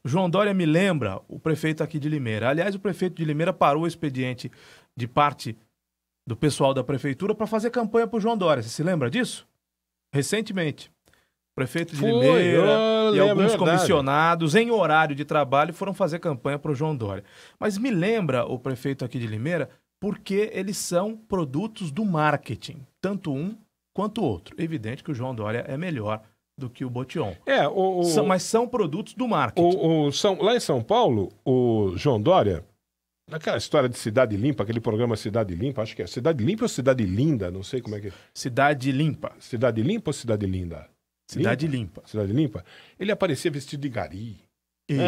O João Dória me lembra o prefeito aqui de Limeira. Aliás, o prefeito de Limeira parou o expediente de parte do pessoal da prefeitura para fazer campanha para o João Dória. Você se lembra disso? Recentemente. O prefeito de Limeira e alguns comissionados, em horário de trabalho, foram fazer campanha para o João Dória. Mas me lembra o prefeito aqui de Limeira porque eles são produtos do marketing, tanto um quanto o outro. Evidente que o João Dória é melhor do que o Botion. Mas são produtos do marketing. Lá em São Paulo, o João Dória, naquela história de Cidade Limpa, aquele programa Cidade Limpa, acho que é Cidade Limpa ou Cidade Linda, não sei como é que é. Cidade Limpa. Cidade Limpa ou Cidade Linda? Cidade Limpa. Cidade Limpa. Ele aparecia vestido de gari.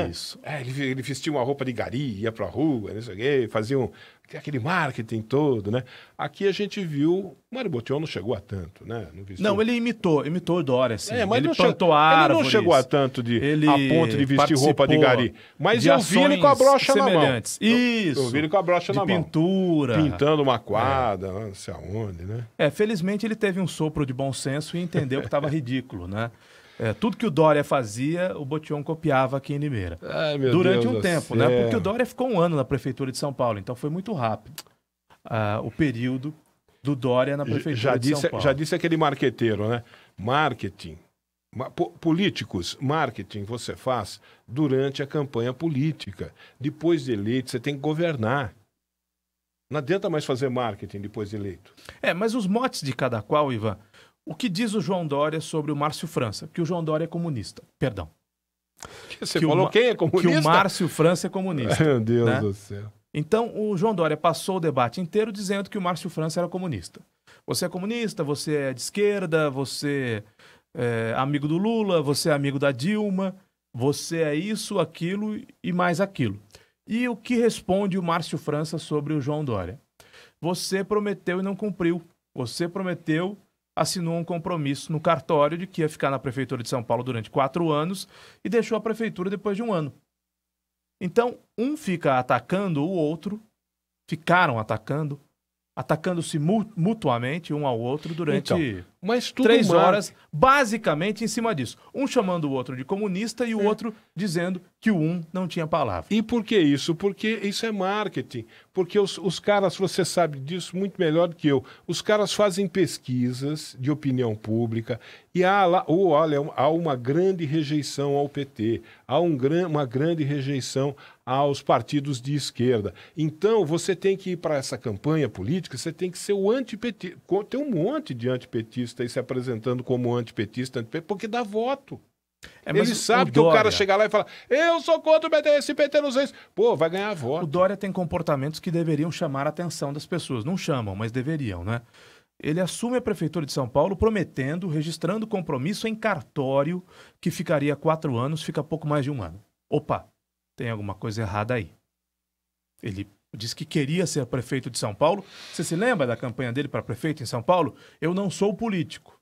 Isso. Ele vestia uma roupa de gari, ia pra rua, não sei o quê, fazia aquele marketing todo, né? Aqui a gente viu, o Mário Botion não chegou a tanto, né? Não, ele imitou o Dória, assim. Mas ele plantou árvores. Ele não chegou a tanto a ponto de vestir roupa de gari. Mas eu vi ele com a brocha na mão. Isso. Eu vi ele com a brocha na mão. Pintura. Pintando uma quadra, não sei aonde, né? Felizmente ele teve um sopro de bom senso e entendeu que estava ridículo, né? Tudo que o Dória fazia, o Botion copiava aqui em Limeira. Durante um tempo, né? Porque o Dória ficou um ano na prefeitura de São Paulo, então foi muito rápido o período do Dória na prefeitura de São Paulo. Já disse aquele marqueteiro, né? Marketing. Políticos, marketing você faz durante a campanha política. Depois de eleito, você tem que governar. Não adianta mais fazer marketing depois de eleito. Mas os motes de cada qual, Ivan... O que diz o João Dória sobre o Márcio França? Que o João Dória é comunista. Perdão. Você falou quem é comunista? Que o Márcio França é comunista. Meu Deus do céu. Então, o João Dória passou o debate inteiro dizendo que o Márcio França era comunista. Você é comunista, você é de esquerda, você é amigo do Lula, você é amigo da Dilma, você é isso, aquilo e mais aquilo. E o que responde o Márcio França sobre o João Dória? Você prometeu e não cumpriu. Você prometeu... assinou um compromisso no cartório de que ia ficar na Prefeitura de São Paulo durante 4 anos e deixou a Prefeitura depois de 1 ano. Então, um fica atacando o outro, ficaram atacando-se mutuamente um ao outro durante 3 horas, basicamente em cima disso. Um chamando o outro de comunista e o outro dizendo que o um não tinha palavra. E por que isso? Porque isso é marketing. Porque os caras, você sabe disso muito melhor do que eu, os caras fazem pesquisas de opinião pública e há uma grande rejeição ao PT, há uma grande rejeição aos partidos de esquerda. Então, você tem que ir para essa campanha política, você tem que ser o antipetista. Tem um monte de antipetistas aí se apresentando como antipetista, porque dá voto. Ele sabe que o cara chega lá e fala, eu sou contra o PT, esse PT não sei isso. Pô, vai ganhar voto. O Dória tem comportamentos que deveriam chamar a atenção das pessoas. Não chamam, mas deveriam, né? Ele assume a Prefeitura de São Paulo prometendo, registrando compromisso em cartório que ficaria 4 anos, fica pouco mais de 1 ano. Opa, tem alguma coisa errada aí. Ele disse que queria ser prefeito de São Paulo. Você se lembra da campanha dele para prefeito em São Paulo? Eu não sou político.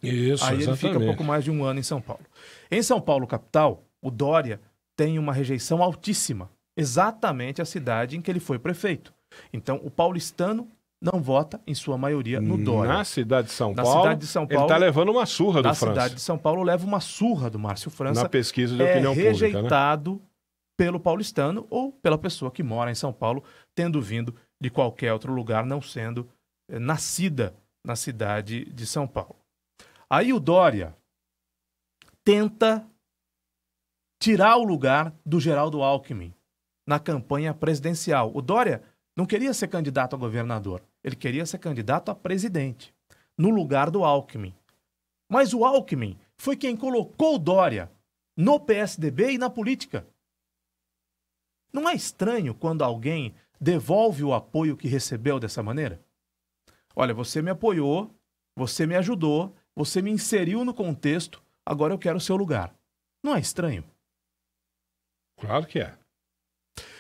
Isso, aí exatamente. Ele fica pouco mais de 1 ano em São Paulo. Em São Paulo, capital, o Dória tem uma rejeição altíssima. Exatamente a cidade em que ele foi prefeito. Então, o paulistano não vota, em sua maioria, no Dória. Na cidade de São Paulo, ele está levando uma surra do França. Na cidade de São Paulo, leva uma surra do Márcio França. Na pesquisa de opinião pública, né? Rejeitado pelo paulistano ou pela pessoa que mora em São Paulo, tendo vindo de qualquer outro lugar, não sendo nascida na cidade de São Paulo. Aí o Dória tenta tirar o lugar do Geraldo Alckmin na campanha presidencial. O Dória não queria ser candidato a governador, ele queria ser candidato a presidente, no lugar do Alckmin. Mas o Alckmin foi quem colocou o Dória no PSDB e na política. Não é estranho quando alguém devolve o apoio que recebeu dessa maneira? Olha, você me apoiou, você me ajudou, você me inseriu no contexto, agora eu quero o seu lugar. Não é estranho? Claro que é.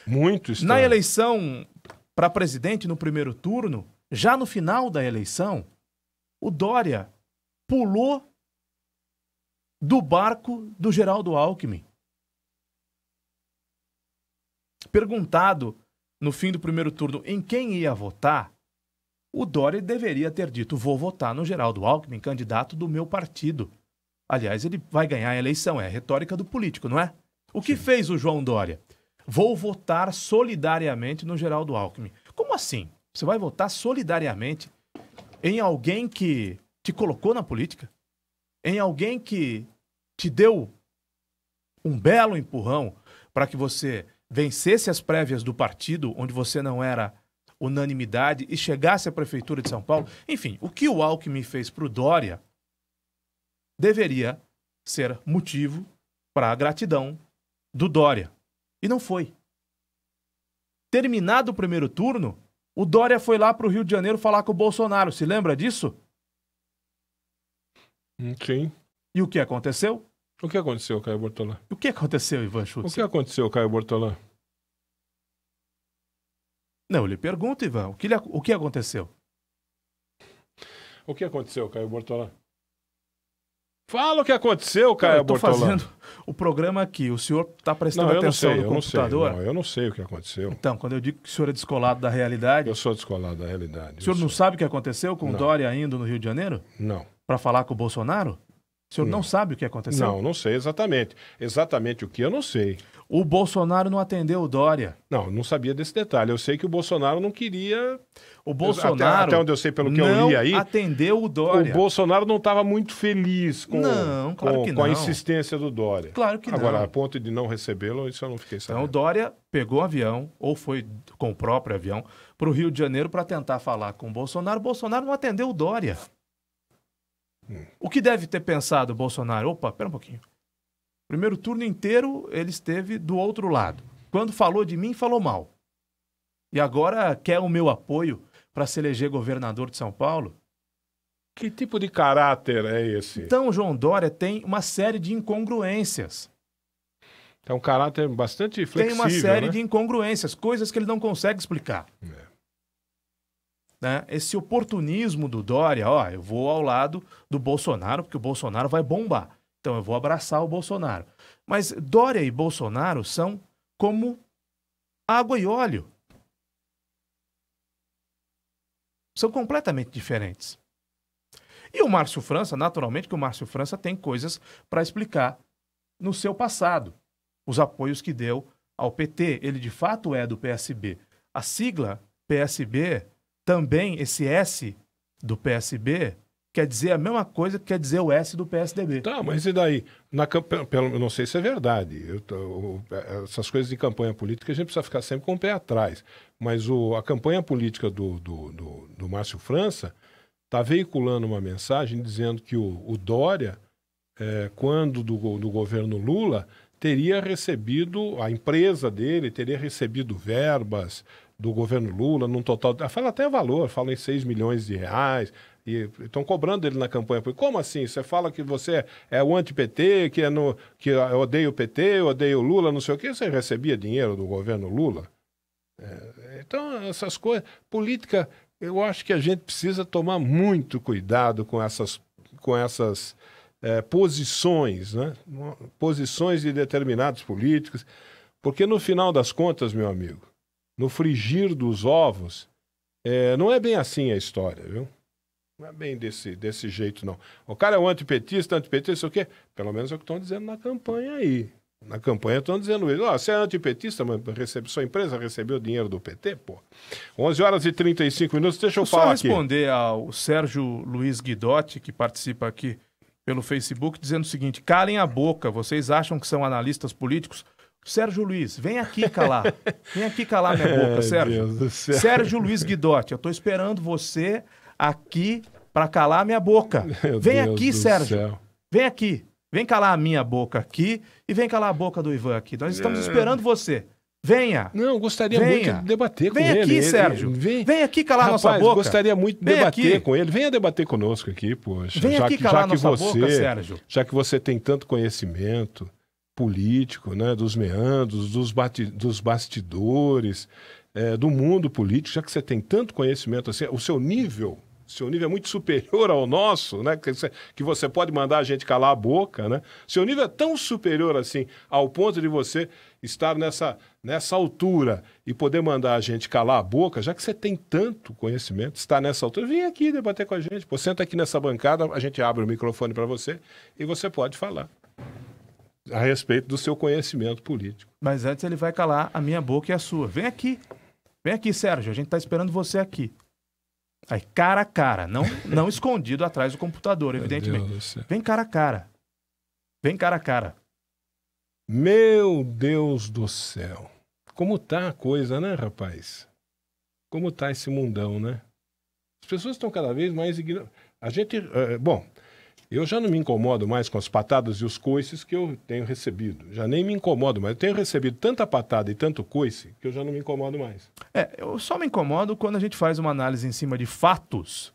Muito estranho. Na eleição para presidente, no primeiro turno, já no final da eleição, o Dória pulou do barco do Geraldo Alckmin. Perguntado no fim do primeiro turno em quem ia votar, o Dória deveria ter dito: vou votar no Geraldo Alckmin, candidato do meu partido. Aliás, ele vai ganhar a eleição, é a retórica do político, não é? O que fez o João Dória? Vou votar solidariamente no Geraldo Alckmin. Como assim? Você vai votar solidariamente em alguém que te colocou na política? Em alguém que te deu um belo empurrão para que você vencesse as prévias do partido, onde você não era unanimidade, e chegasse à Prefeitura de São Paulo? Enfim, o que o Alckmin fez para o Dória deveria ser motivo para a gratidão do Dória. E não foi. Terminado o primeiro turno, o Dória foi lá para o Rio de Janeiro falar com o Bolsonaro. Se lembra disso? Sim. E o que aconteceu? O que aconteceu, Caio Bortolã? O que aconteceu, Ivan Schutz? O que aconteceu, Caio Bortolã? Não, eu lhe pergunto, Ivan, o que aconteceu? O que aconteceu, Caio Bortolã? Fala o que aconteceu, Caio Bortolã. Eu estou fazendo o programa aqui, o senhor está prestando atenção no computador? Eu não sei o que aconteceu. Então, quando eu digo que o senhor é descolado da realidade... Eu sou descolado da realidade. O senhor não sabe o que aconteceu com o Dória indo no Rio de Janeiro? Não. Para falar com o Bolsonaro? O senhor não sabe o que aconteceu? Não sei exatamente. Exatamente o que eu não sei. O Bolsonaro não atendeu o Dória. Não sabia desse detalhe. Eu sei que o Bolsonaro não queria... O Bolsonaro até onde eu sei, pelo que eu li aí... não atendeu o Dória. O Bolsonaro não estava muito feliz com a insistência do Dória. Claro que não. Agora, a ponto de não recebê-lo, isso eu não fiquei sabendo. Então o Dória pegou o avião, ou foi com o próprio avião, para o Rio de Janeiro para tentar falar com o Bolsonaro. O Bolsonaro não atendeu o Dória. O que deve ter pensado o Bolsonaro? Opa, pera um pouquinho. Primeiro turno inteiro ele esteve do outro lado. Quando falou de mim, falou mal. E agora quer o meu apoio para se eleger governador de São Paulo? Que tipo de caráter é esse? Então o João Dória tem uma série de incongruências. É um caráter bastante flexível, tem uma série de incongruências, coisas que ele não consegue explicar. Né? Esse oportunismo do Dória, eu vou ao lado do Bolsonaro, porque o Bolsonaro vai bombar. Então eu vou abraçar o Bolsonaro. Mas Dória e Bolsonaro são como água e óleo. São completamente diferentes. E o Márcio França, naturalmente que o Márcio França tem coisas para explicar no seu passado. Os apoios que deu ao PT. Ele de fato é do PSB. A sigla PSB, também esse S do PSB, quer dizer a mesma coisa que quer dizer o S do PSDB. Tá, mas e daí? Eu não sei se é verdade. Essas coisas de campanha política a gente precisa ficar sempre com o pé atrás. Mas a campanha política do Márcio França está veiculando uma mensagem dizendo que o Dória, quando do governo Lula, teria recebido, a empresa dele teria recebido verbas do governo Lula num total... Fala até valor, fala em 6 milhões de reais... E estão cobrando ele na campanha. Como assim? Você fala que você é o anti-PT, que odeia o PT, odeia o Lula, não sei o quê. Você recebia dinheiro do governo Lula? Então, essas coisas... Política, eu acho que a gente precisa tomar muito cuidado com essas posições, né? Posições de determinados políticos. Porque no final das contas, meu amigo, no frigir dos ovos, não é bem assim a história, viu? Não é bem desse jeito, não. O cara é um antipetista, sei o quê. Pelo menos é o que estão dizendo na campanha aí. Na campanha estão dizendo isso. Você é antipetista, mas sua empresa recebeu dinheiro do PT, pô. 11h35, deixa eu falar aqui. Só responder ao Sérgio Luiz Guidotti, que participa aqui pelo Facebook, dizendo o seguinte: calem a boca, vocês acham que são analistas políticos? Sérgio Luiz, vem aqui calar. Vem aqui calar minha boca, Sérgio. Deus do céu. Sérgio Luiz Guidotti, eu estou esperando você aqui para calar minha boca. Vem aqui, Sérgio. Vem aqui. Vem calar a minha boca aqui e vem calar a boca do Ivan aqui. Nós estamos esperando você. Venha. Não, gostaria muito de debater com ele. Vem aqui, Sérgio. Vem aqui calar nossa boca. Gostaria muito de debater com ele. Venha debater conosco aqui, poxa. Vem aqui calar nossa boca, Sérgio. Já que você tem tanto conhecimento político, né, dos meandros, dos bastidores, do mundo político, já que você tem tanto conhecimento assim, o seu nível é muito superior ao nosso, né? Que você pode mandar a gente calar a boca, né? Seu nível é tão superior assim, ao ponto de você estar nessa altura e poder mandar a gente calar a boca, já que você tem tanto conhecimento, está nessa altura, vem aqui debater com a gente. Pô, senta aqui nessa bancada, a gente abre o microfone para você e você pode falar a respeito do seu conhecimento político. Mas antes ele vai calar a minha boca e a sua. Vem aqui, Sérgio, a gente está esperando você aqui. Aí, cara a cara, não escondido atrás do computador, evidentemente. Vem cara a cara. Vem cara a cara. Meu Deus do céu. Como tá a coisa, né, rapaz? Como tá esse mundão, né? As pessoas estão cada vez mais ignorantes. A gente... bom, eu já não me incomodo mais com as patadas e os coices que eu tenho recebido. Já nem me incomodo mais. Eu tenho recebido tanta patada e tanto coice que eu já não me incomodo mais. Eu só me incomodo quando a gente faz uma análise em cima de fatos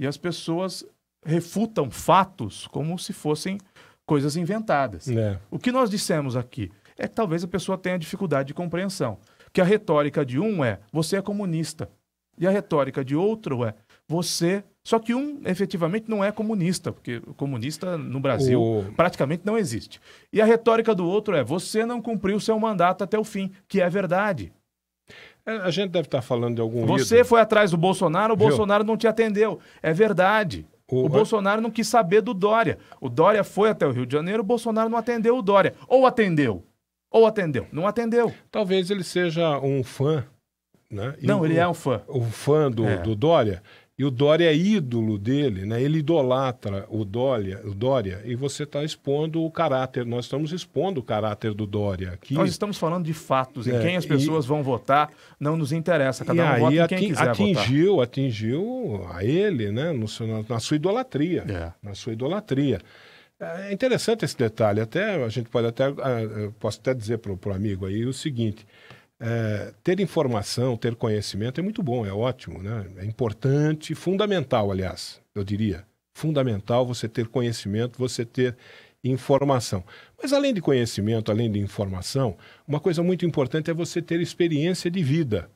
e as pessoas refutam fatos como se fossem coisas inventadas. O que nós dissemos aqui é que talvez a pessoa tenha dificuldade de compreensão. Que a retórica de um é, você é comunista. E a retórica de outro é, você... Só que um, efetivamente, não é comunista, porque o comunista no Brasil praticamente não existe. E a retórica do outro é, você não cumpriu seu mandato até o fim, que é verdade. A gente deve estar falando de algum Você ídolo. Foi atrás do Bolsonaro, o Bolsonaro não te atendeu. É verdade. O Bolsonaro não quis saber do Dória. O Dória foi até o Rio de Janeiro, o Bolsonaro não atendeu o Dória. Ou atendeu. Não atendeu. Talvez ele seja um fã, né? Não, ele é um fã. O fã do Dória. E o Dória é ídolo dele, né? Ele idolatra o Dória, e você está expondo o caráter. Nós estamos expondo o caráter do Dória aqui. Nós estamos falando de fatos. Em quem as pessoas vão votar não nos interessa. Cada um vota em quem quiser votar. Atingiu a ele, né? Na sua idolatria. Na sua idolatria. É interessante esse detalhe. Posso até dizer para o amigo aí o seguinte... ter informação, ter conhecimento é muito bom, é ótimo, né? É importante, fundamental, aliás, eu diria. Fundamental você ter conhecimento, você ter informação. Mas além de conhecimento, além de informação, uma coisa muito importante é você ter experiência de vida.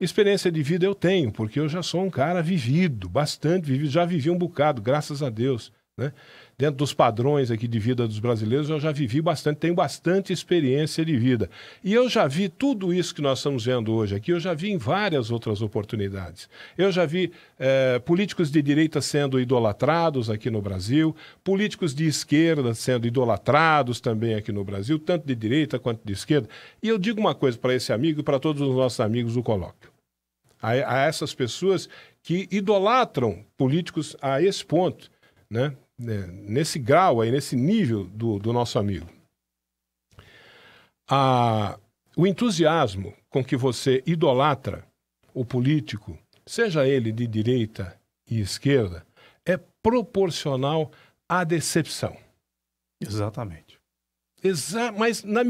Experiência de vida eu tenho, porque eu já sou um cara vivido, bastante vivido, já vivi um bocado, graças a Deus, né? Dentro dos padrões aqui de vida dos brasileiros, eu já vivi bastante, tenho bastante experiência de vida. E eu já vi tudo isso que nós estamos vendo hoje aqui, eu já vi em várias outras oportunidades. Eu já vi políticos de direita sendo idolatrados aqui no Brasil, políticos de esquerda sendo idolatrados também aqui no Brasil, tanto de direita quanto de esquerda. E eu digo uma coisa para esse amigo e para todos os nossos amigos do colóquio. A essas pessoas que idolatram políticos a esse ponto, né? Nesse grau aí, nesse nível do nosso amigo. O entusiasmo com que você idolatra o político, seja ele de direita e esquerda, é proporcional à decepção. Exatamente. Mas na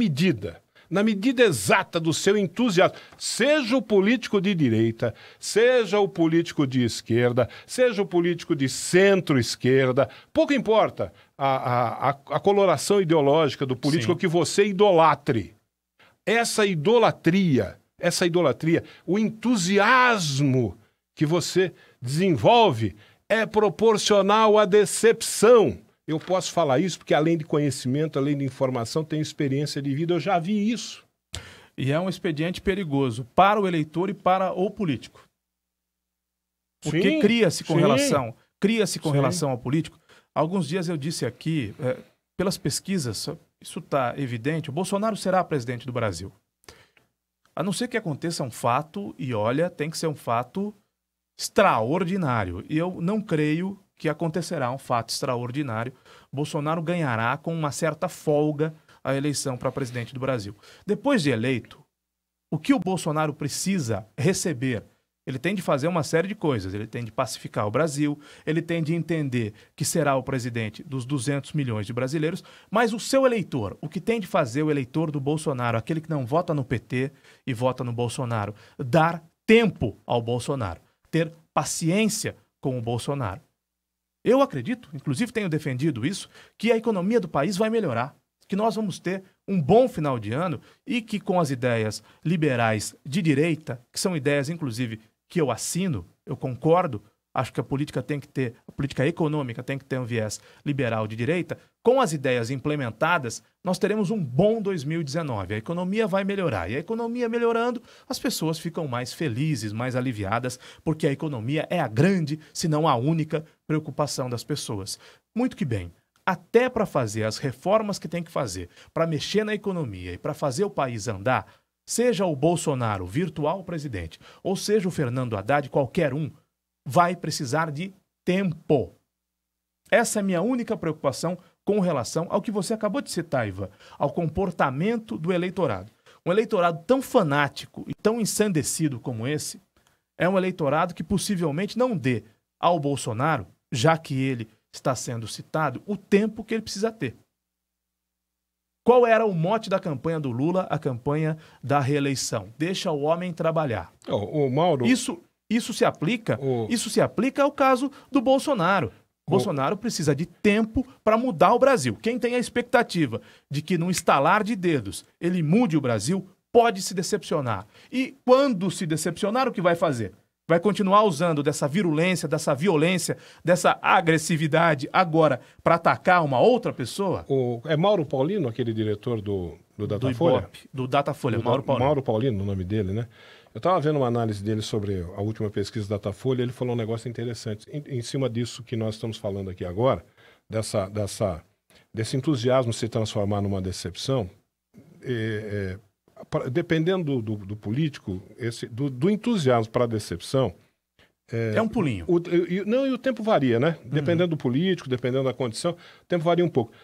medida exata do seu entusiasmo, seja o político de direita, seja o político de esquerda, seja o político de centro-esquerda, pouco importa a coloração ideológica do político que você idolatre. Essa idolatria, o entusiasmo que você desenvolve é proporcional à decepção. Eu posso falar isso porque, além de conhecimento, além de informação, tenho experiência de vida, eu já vi isso. E é um expediente perigoso para o eleitor e para o político. Porque cria-se com relação ao político. Alguns dias eu disse aqui, pelas pesquisas, isso está evidente, o Bolsonaro será presidente do Brasil. A não ser que aconteça um fato, e olha, tem que ser um fato extraordinário. E eu não creio que acontecerá um fato extraordinário. Bolsonaro ganhará com uma certa folga a eleição para presidente do Brasil. Depois de eleito, o que o Bolsonaro precisa receber? Ele tem de fazer uma série de coisas. Ele tem de pacificar o Brasil, ele tem de entender que será o presidente dos 200 milhões de brasileiros, mas o seu eleitor, o que tem de fazer o eleitor do Bolsonaro, aquele que não vota no PT e vota no Bolsonaro, dar tempo ao Bolsonaro, ter paciência com o Bolsonaro. Eu acredito, inclusive tenho defendido isso, que a economia do país vai melhorar, que nós vamos ter um bom final de ano e que com as ideias liberais de direita, que são ideias, inclusive, que eu assino, eu concordo, acho que a política econômica tem que ter um viés liberal de direita, com as ideias implementadas, nós teremos um bom 2019. A economia vai melhorar. E a economia melhorando, as pessoas ficam mais felizes, mais aliviadas, porque a economia é a grande, se não a única, preocupação das pessoas. Muito que bem. Até para fazer as reformas que tem que fazer, para mexer na economia e para fazer o país andar, seja o Bolsonaro, virtual presidente, ou seja o Fernando Haddad, qualquer um, vai precisar de tempo. Essa é a minha única preocupação com relação ao que você acabou de citar, Ivan, ao comportamento do eleitorado. Um eleitorado tão fanático e tão ensandecido como esse é um eleitorado que possivelmente não dê ao Bolsonaro, já que ele está sendo citado, o tempo que ele precisa ter. Qual era o mote da campanha do Lula, a campanha da reeleição? Deixa o homem trabalhar. O Mauro... Isso se aplica ao caso do Bolsonaro. Bolsonaro precisa de tempo para mudar o Brasil. Quem tem a expectativa de que num estalar de dedos ele mude o Brasil, pode se decepcionar. E quando se decepcionar, o que vai fazer? Vai continuar usando dessa virulência, dessa violência, dessa agressividade agora para atacar uma outra pessoa? É Mauro Paulino, aquele diretor do Datafolha? Do Datafolha, Mauro Paulino. Mauro Paulino, o nome dele, né? Eu estava vendo uma análise dele sobre a última pesquisa da Datafolha, ele falou um negócio interessante. Em cima disso que nós estamos falando aqui agora, desse entusiasmo se transformar numa decepção, dependendo do político, do entusiasmo para a decepção... É um pulinho. E o tempo varia, né? Dependendo do político, dependendo da condição, o tempo varia um pouco.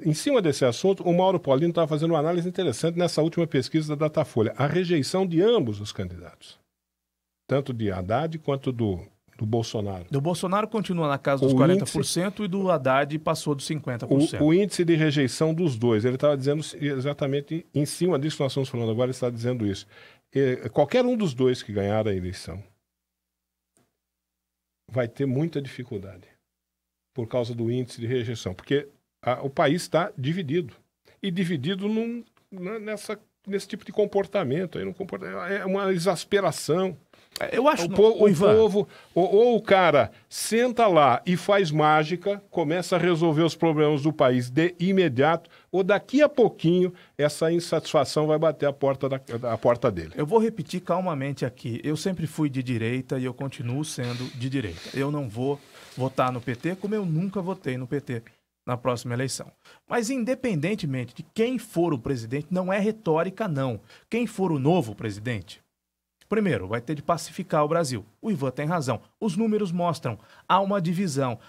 Em cima desse assunto, o Mauro Paulino estava fazendo uma análise interessante nessa última pesquisa da Datafolha. A rejeição de ambos os candidatos. Tanto de Haddad quanto do Bolsonaro. Do Bolsonaro continua na casa dos 40% e do Haddad passou dos 50%. O índice de rejeição dos dois. Ele estava dizendo exatamente em cima disso que nós estamos falando agora, ele está dizendo isso. Qualquer um dos dois que ganhar a eleição vai ter muita dificuldade por causa do índice de rejeição. Porque o país está dividido. E dividido nesse tipo de comportamento. É uma exasperação. Eu acho o povo, ou o cara senta lá e faz mágica, começa a resolver os problemas do país de imediato, ou daqui a pouquinho essa insatisfação vai bater a porta dele. Eu vou repetir calmamente aqui. Eu sempre fui de direita e eu continuo sendo de direita. Eu não vou votar no PT como eu nunca votei no PT na próxima eleição. Mas independentemente de quem for o presidente, não é retórica, não. Quem for o novo presidente, primeiro, vai ter de pacificar o Brasil. O Ivan tem razão. Os números mostram. Há uma divisão.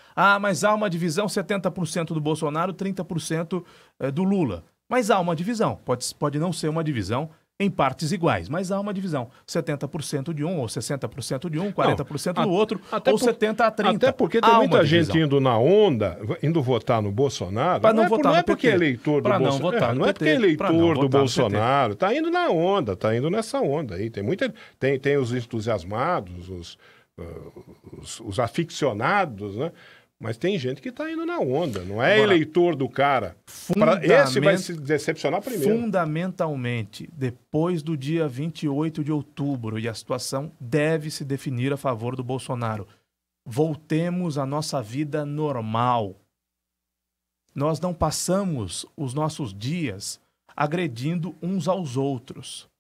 Mas há uma divisão 70% do Bolsonaro, 30% do Lula. Mas há uma divisão. Pode não ser uma divisão em partes iguais, mas há uma divisão. 70% de um, ou 60% de um, 40% do outro, ou 70-30. Até porque tem muita gente indo na onda, indo votar no Bolsonaro. Não é porque é eleitor do Bolsonaro. Não é porque é eleitor do Bolsonaro. Está indo na onda, está indo nessa onda aí. Tem os entusiasmados, os aficionados, né? Mas tem gente que está indo na onda, não é eleitor do cara. Esse vai se decepcionar primeiro. Fundamentalmente, depois do dia 28 de outubro, e a situação deve se definir a favor do Bolsonaro, voltemos à nossa vida normal. Nós não passamos os nossos dias agredindo uns aos outros.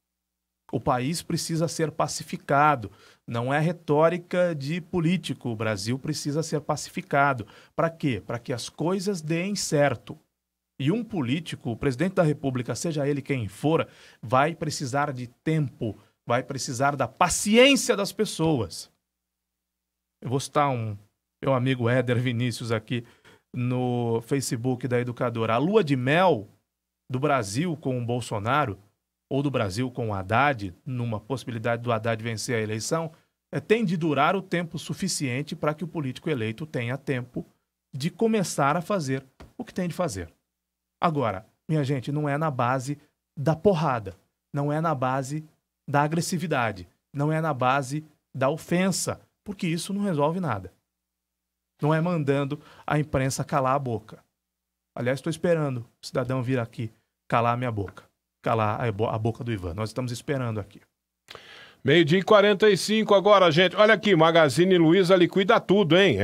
O país precisa ser pacificado. Não é retórica de político. O Brasil precisa ser pacificado. Para quê? Para que as coisas deem certo. E um político, o presidente da República, seja ele quem for, vai precisar de tempo, vai precisar da paciência das pessoas. Eu vou citar meu amigo Éder Vinícius aqui no Facebook da Educadora. A lua de mel do Brasil com o Bolsonaro, ou do Brasil com o Haddad, numa possibilidade do Haddad vencer a eleição, tem de durar o tempo suficiente para que o político eleito tenha tempo de começar a fazer o que tem de fazer. Agora, minha gente, não é na base da porrada, não é na base da agressividade, não é na base da ofensa, porque isso não resolve nada. Não é mandando a imprensa calar a boca. Aliás, estou esperando o cidadão vir aqui calar a minha boca, calar a boca do Ivan. Nós estamos esperando aqui. 12h45 agora, gente. Olha aqui, Magazine Luiza liquida tudo, hein?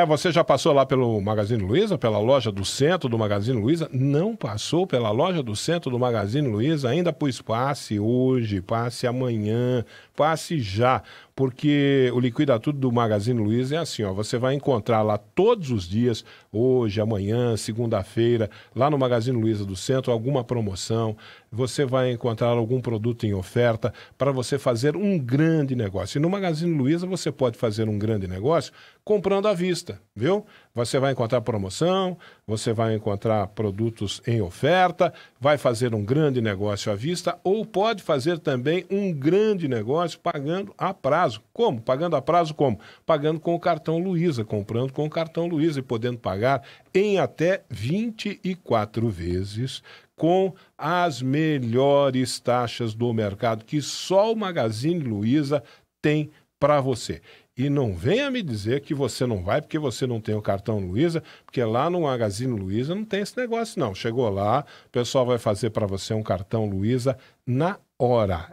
Você já passou lá pelo Magazine Luiza, pela loja do centro do Magazine Luiza? Não passou pela loja do centro do Magazine Luiza ainda? Pois passe hoje, passe amanhã, passe já. Porque o Liquida Tudo do Magazine Luiza é assim, ó, você vai encontrar lá todos os dias, hoje, amanhã, segunda-feira, lá no Magazine Luiza do Centro, alguma promoção, você vai encontrar algum produto em oferta para você fazer um grande negócio. E no Magazine Luiza você pode fazer um grande negócio comprando à vista, viu? Você vai encontrar promoção, você vai encontrar produtos em oferta, vai fazer um grande negócio à vista ou pode fazer também um grande negócio pagando a prazo. Como? Pagando a prazo como? Pagando com o cartão Luiza, comprando com o cartão Luiza e podendo pagar em até 24 vezes com as melhores taxas do mercado que só o Magazine Luiza tem para você. E não venha me dizer que você não vai porque você não tem o cartão Luiza, porque lá no Magazine Luiza não tem esse negócio não. Chegou lá, o pessoal vai fazer para você um cartão Luiza na hora.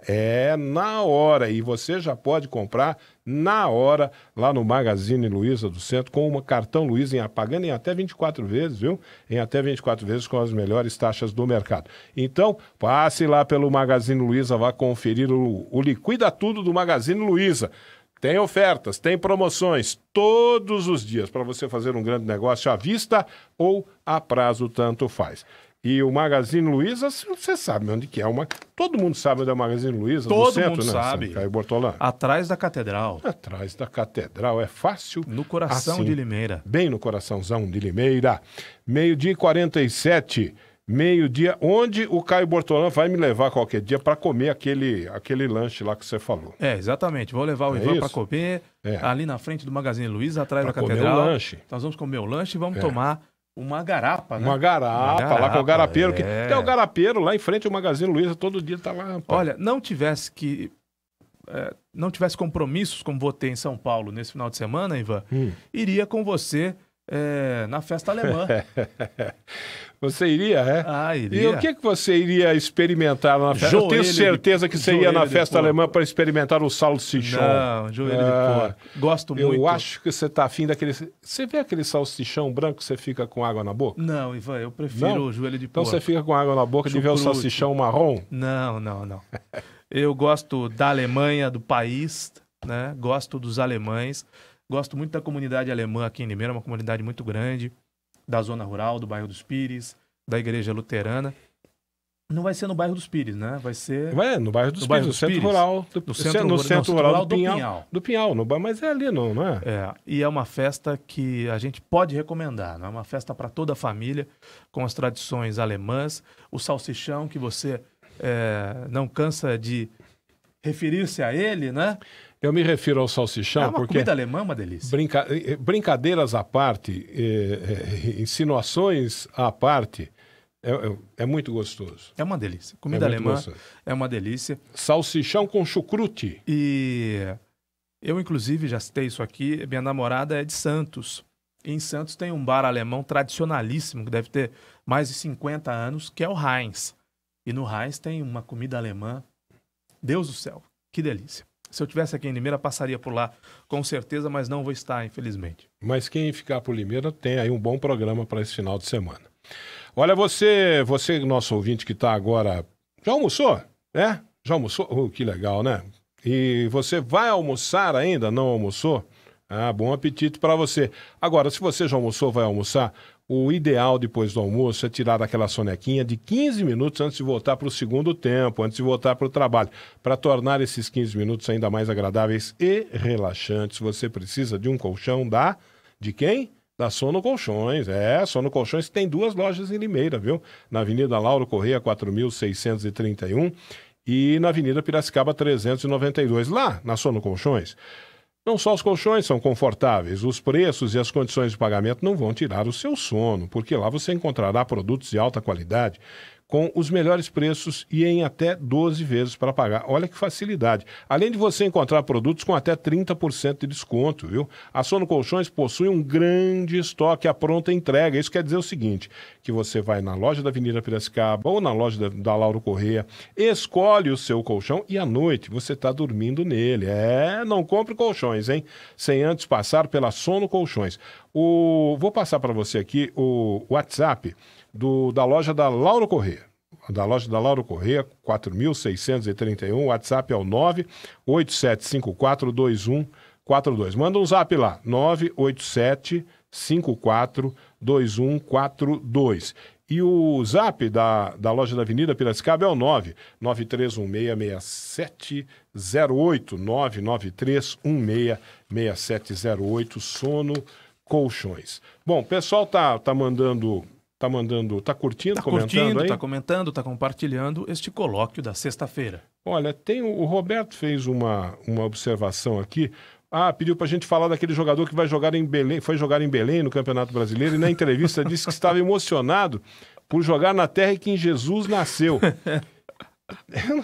Na hora. E você já pode comprar na hora lá no Magazine Luiza do Centro com um cartão Luiza pagando em até 24 vezes, viu? Em até 24 vezes com as melhores taxas do mercado. Então, passe lá pelo Magazine Luiza, vá conferir o Liquida Tudo do Magazine Luiza. Tem ofertas, tem promoções todos os dias para você fazer um grande negócio à vista ou a prazo, tanto faz. E o Magazine Luiza, você sabe onde que é. Todo mundo sabe onde é o Magazine Luiza, todo do centro, mundo né? sabe. Caio Bortolã. Atrás da Catedral. Atrás da Catedral, é fácil. No coração assim, de Limeira. Bem no coraçãozão de Limeira. 12h47. Meio-dia, onde o Caio Bortolã vai me levar qualquer dia para comer aquele lanche lá que você falou. Exatamente. Vou levar o Ivan para comer ali na frente do Magazine Luiza, atrás da Catedral. Comer o lanche. Nós vamos comer o lanche e vamos tomar uma garapa, né? Uma garapa lá com o garapeiro. Que tem o garapeiro lá em frente ao Magazine Luiza, todo dia tá lá. Pô. Olha, não tivesse compromissos como vou ter em São Paulo nesse final de semana, Ivan, iria com você na festa alemã. Você iria, iria. E o que você iria experimentar na festa? Eu tenho certeza que você ia na festa alemã para experimentar o salsichão. Não, joelho de porco. Gosto muito. Eu acho que você tá afim daquele... Você vê aquele salsichão branco que você fica com água na boca? Não, Ivan, eu prefiro o joelho de porco. Então você fica com água na boca de ver o salsichão marrom? Não. Eu gosto da Alemanha, do país, né? Gosto dos alemães. Gosto muito da comunidade alemã aqui em Limeira, uma comunidade muito grande, da zona rural, do bairro dos Pires, da igreja luterana. Não vai ser no bairro dos Pires, né? Vai ser... no bairro dos Pires, no centro rural. No centro rural do Pinhal. Do Pinhal, mas é ali, não é? E é uma festa que a gente pode recomendar, não é uma festa para toda a família, com as tradições alemãs, o salsichão que você não cansa de referir-se a ele, né? Eu me refiro ao salsichão porque... comida alemã é uma delícia. Brincadeiras à parte, insinuações à parte, é muito gostoso. É uma delícia. Comida alemã é uma delícia. Salsichão com chucrute. E eu, inclusive, já citei isso aqui, minha namorada é de Santos. E em Santos tem um bar alemão tradicionalíssimo, que deve ter mais de 50 anos, que é o Heinz. E no Heinz tem uma comida alemã. Deus do céu, que delícia. Se eu estivesse aqui em Limeira, passaria por lá, com certeza, mas não vou estar, infelizmente. Mas quem ficar por Limeira tem aí um bom programa para esse final de semana. Olha, você nosso ouvinte que está agora... Já almoçou? Já almoçou? Que legal, né? E você vai almoçar ainda? Não almoçou? Ah, bom apetite para você. Agora, se você já almoçou, vai almoçar, o ideal depois do almoço é tirar aquela sonequinha de 15 minutos antes de voltar para o segundo tempo, antes de voltar para o trabalho. Para tornar esses 15 minutos ainda mais agradáveis e relaxantes, você precisa de um colchão de quem? Da Sono Colchões. Sono Colchões tem 2 lojas em Limeira, viu? Na Avenida Lauro Corrêa, 4.631 e na Avenida Piracicaba, 392. Lá, na Sono Colchões, não só os colchões são confortáveis, os preços e as condições de pagamento não vão tirar o seu sono, porque lá você encontrará produtos de alta qualidade com os melhores preços e em até 12 vezes para pagar. Olha que facilidade. Além de você encontrar produtos com até 30% de desconto, viu? A Sono Colchões possui um grande estoque à pronta entrega. Isso quer dizer o seguinte, que você vai na loja da Avenida Piracicaba ou na loja da Lauro Corrêa, escolhe o seu colchão e à noite você está dormindo nele. Não compre colchões, hein? Sem antes passar pela Sono Colchões. Vou passar para você aqui o WhatsApp da loja da Lauro Corrêa. Da loja da Lauro Corrêa, 4.631, o WhatsApp é o 987542142. Manda um zap lá, 987542142. E o zap da loja da Avenida Piracicaba é o 993166708, 993166708, Sono Colchões. Bom, o pessoal tá curtindo, comentando aí? Tá comentando, tá compartilhando este colóquio da sexta-feira. Olha, o Roberto fez uma observação aqui. Pediu pra gente falar daquele jogador que foi jogar em Belém no Campeonato Brasileiro e na entrevista disse que estava emocionado por jogar na terra em que Jesus nasceu. Eu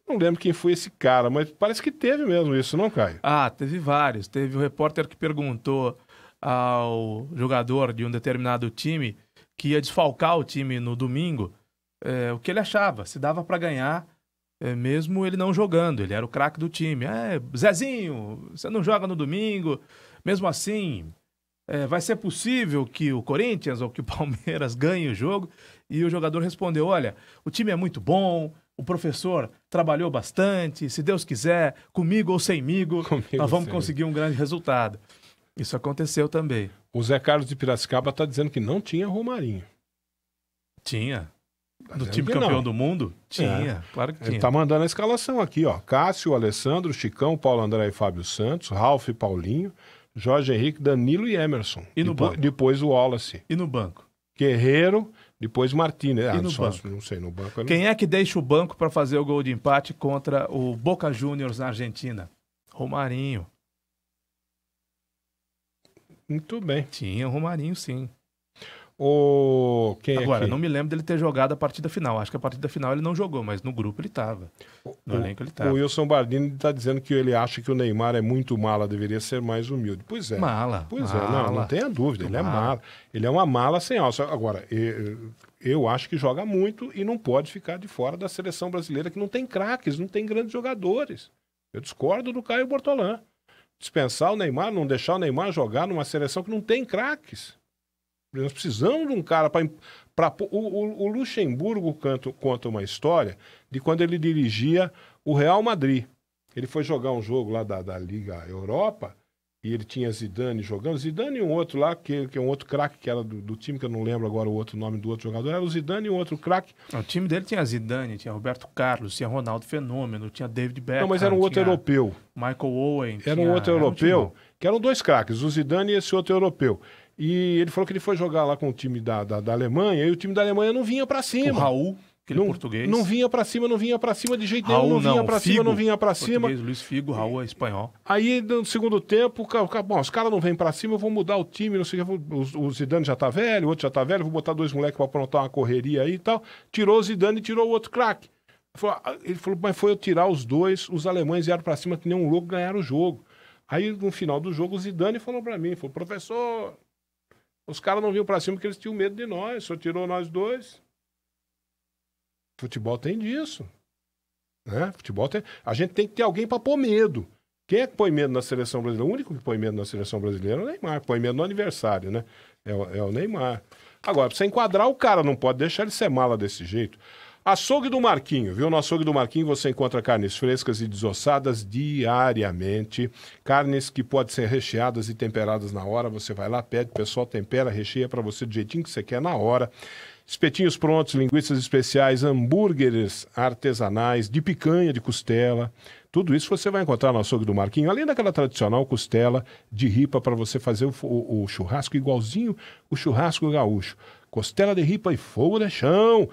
não lembro quem foi esse cara, mas parece que teve mesmo isso, não, Caio? Teve vários. Teve o repórter que perguntou ao jogador de um determinado time que ia desfalcar o time no domingo, o que ele achava, se dava para ganhar, mesmo ele não jogando, ele era o craque do time. Zezinho, você não joga no domingo, mesmo assim, vai ser possível que o Corinthians ou que o Palmeiras ganhe o jogo? E o jogador respondeu, olha, o time é muito bom, o professor trabalhou bastante, se Deus quiser, comigo ou semigo, nós vamos conseguir um grande resultado. Isso aconteceu também. O Zé Carlos de Piracicaba está dizendo que não tinha Romarinho. Tinha. Do time campeão do mundo? Tinha, claro que tinha. Ele está mandando a escalação aqui, ó. Cássio, Alessandro, Chicão, Paulo André e Fábio Santos, Ralf e Paulinho, Jorge Henrique, Danilo e Emerson. E no banco? Depois o Wallace. E no banco? Guerreiro, depois Martínez. E no banco? Não sei, no banco. Quem é que deixa o banco para fazer o gol de empate contra o Boca Juniors na Argentina? Romarinho. Muito bem. Tinha o Romarinho, sim. Agora, não me lembro dele ter jogado a partida final. Acho que a partida final ele não jogou, mas no grupo ele estava. No elenco ele estava. O Wilson Bardini está dizendo que ele acha que o Neymar é muito mala, deveria ser mais humilde. Pois é. Mala. Não tenha dúvida. Ele é mala. Ele é uma mala sem alça. Agora, eu acho que joga muito e não pode ficar de fora da seleção brasileira, que não tem craques, não tem grandes jogadores. Eu discordo do Caio Bortolã. Dispensar o Neymar, não deixar o Neymar jogar numa seleção que não tem craques. Nós precisamos de um cara para... O Luxemburgo conta uma história de quando ele dirigia o Real Madrid. Ele foi jogar um jogo lá da Liga Europa e ele tinha Zidane jogando. Zidane e um outro lá, que é um outro craque, que era do time, que eu não lembro agora o nome do outro jogador. Era o Zidane e um outro craque. O time dele tinha Zidane, tinha Roberto Carlos, tinha Ronaldo Fenômeno, tinha David Beckham. Não, mas era um outro europeu. Michael Owen. Era um outro europeu, que eram 2 craques, o Zidane e esse outro europeu. E ele falou que ele foi jogar lá com o time da Alemanha, e o time da Alemanha não vinha pra cima. O Raul, aquele português. Não vinha pra cima de jeito nenhum. Não vinha pra cima, não vinha pra cima. Luiz Figo, Raul é espanhol. Aí, no segundo tempo, os caras não vêm pra cima, eu vou mudar o time, não sei o que. O Zidane já tá velho, o outro já tá velho, vou botar 2 moleques pra aprontar uma correria aí e tal. Tirou o Zidane e tirou o outro craque. Ele falou, mas foi eu tirar os 2, os alemães vieram pra cima que nem um louco, ganharam o jogo. Aí, no final do jogo, o Zidane falou pra mim, professor... Os caras não vinham pra cima porque eles tinham medo de nós, só tirou nós 2. Futebol tem disso. Né? Futebol tem... A gente tem que ter alguém pra pôr medo. Quem é que põe medo na seleção brasileira? O único que põe medo na seleção brasileira é o Neymar. Põe medo no aniversário, né? É o Neymar. Agora, pra você enquadrar o cara, não pode deixar ele ser mala desse jeito. Açougue do Marquinho, viu? No Açougue do Marquinho você encontra carnes frescas e desossadas diariamente. Carnes que podem ser recheadas e temperadas na hora. Você vai lá, pede, o pessoal tempera, recheia para você do jeitinho que você quer na hora. Espetinhos prontos, linguiças especiais, hambúrgueres artesanais, de picanha, de costela. Tudo isso você vai encontrar no Açougue do Marquinho, além daquela tradicional costela de ripa para você fazer o churrasco igualzinho o churrasco gaúcho. Costela de ripa e fogo de chão.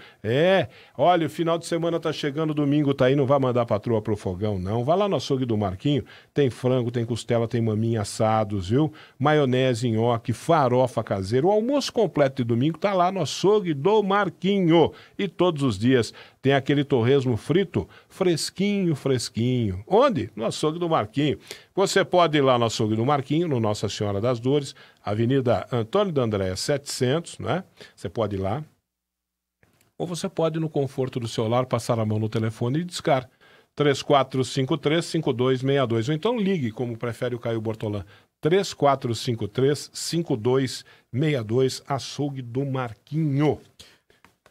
Olha, o final de semana tá chegando, domingo tá aí, não vai mandar a patroa pro fogão, não. Vai lá no Açougue do Marquinho, tem frango, tem costela, tem maminha assados, viu? Maionese, nhoque, farofa caseira. O almoço completo de domingo tá lá no Açougue do Marquinho. E todos os dias tem aquele torresmo frito, fresquinho, fresquinho. Onde? No Açougue do Marquinho. Você pode ir lá no Açougue do Marquinho, no Nossa Senhora das Dores, Avenida Antônio da Andréa 700, né? Você pode ir lá. Ou você pode, no conforto do seu lar, passar a mão no telefone e discar 3453-5262. Ou então ligue, como prefere o Caio Bortolã, 3453-5262, Açougue do Marquinho.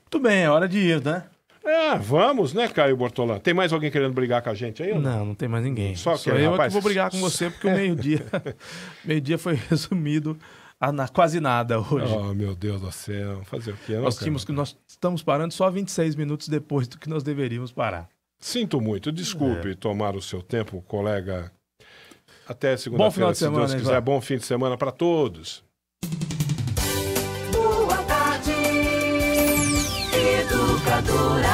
Muito bem, é hora de ir, né? Vamos, né, Caio Bortolã? Tem mais alguém querendo brigar com a gente aí? Não tem mais ninguém. Só eu que vou brigar com você, porque o meio-dia foi resumido a quase nada hoje. Oh, meu Deus do céu. Fazer o quê? Nós estamos parando só 26 minutos depois do que nós deveríamos parar. Sinto muito. Desculpe tomar o seu tempo, colega. Até segunda-feira, bom final de semana, se Deus quiser. Bom fim de semana para todos. Boa tarde, educadora.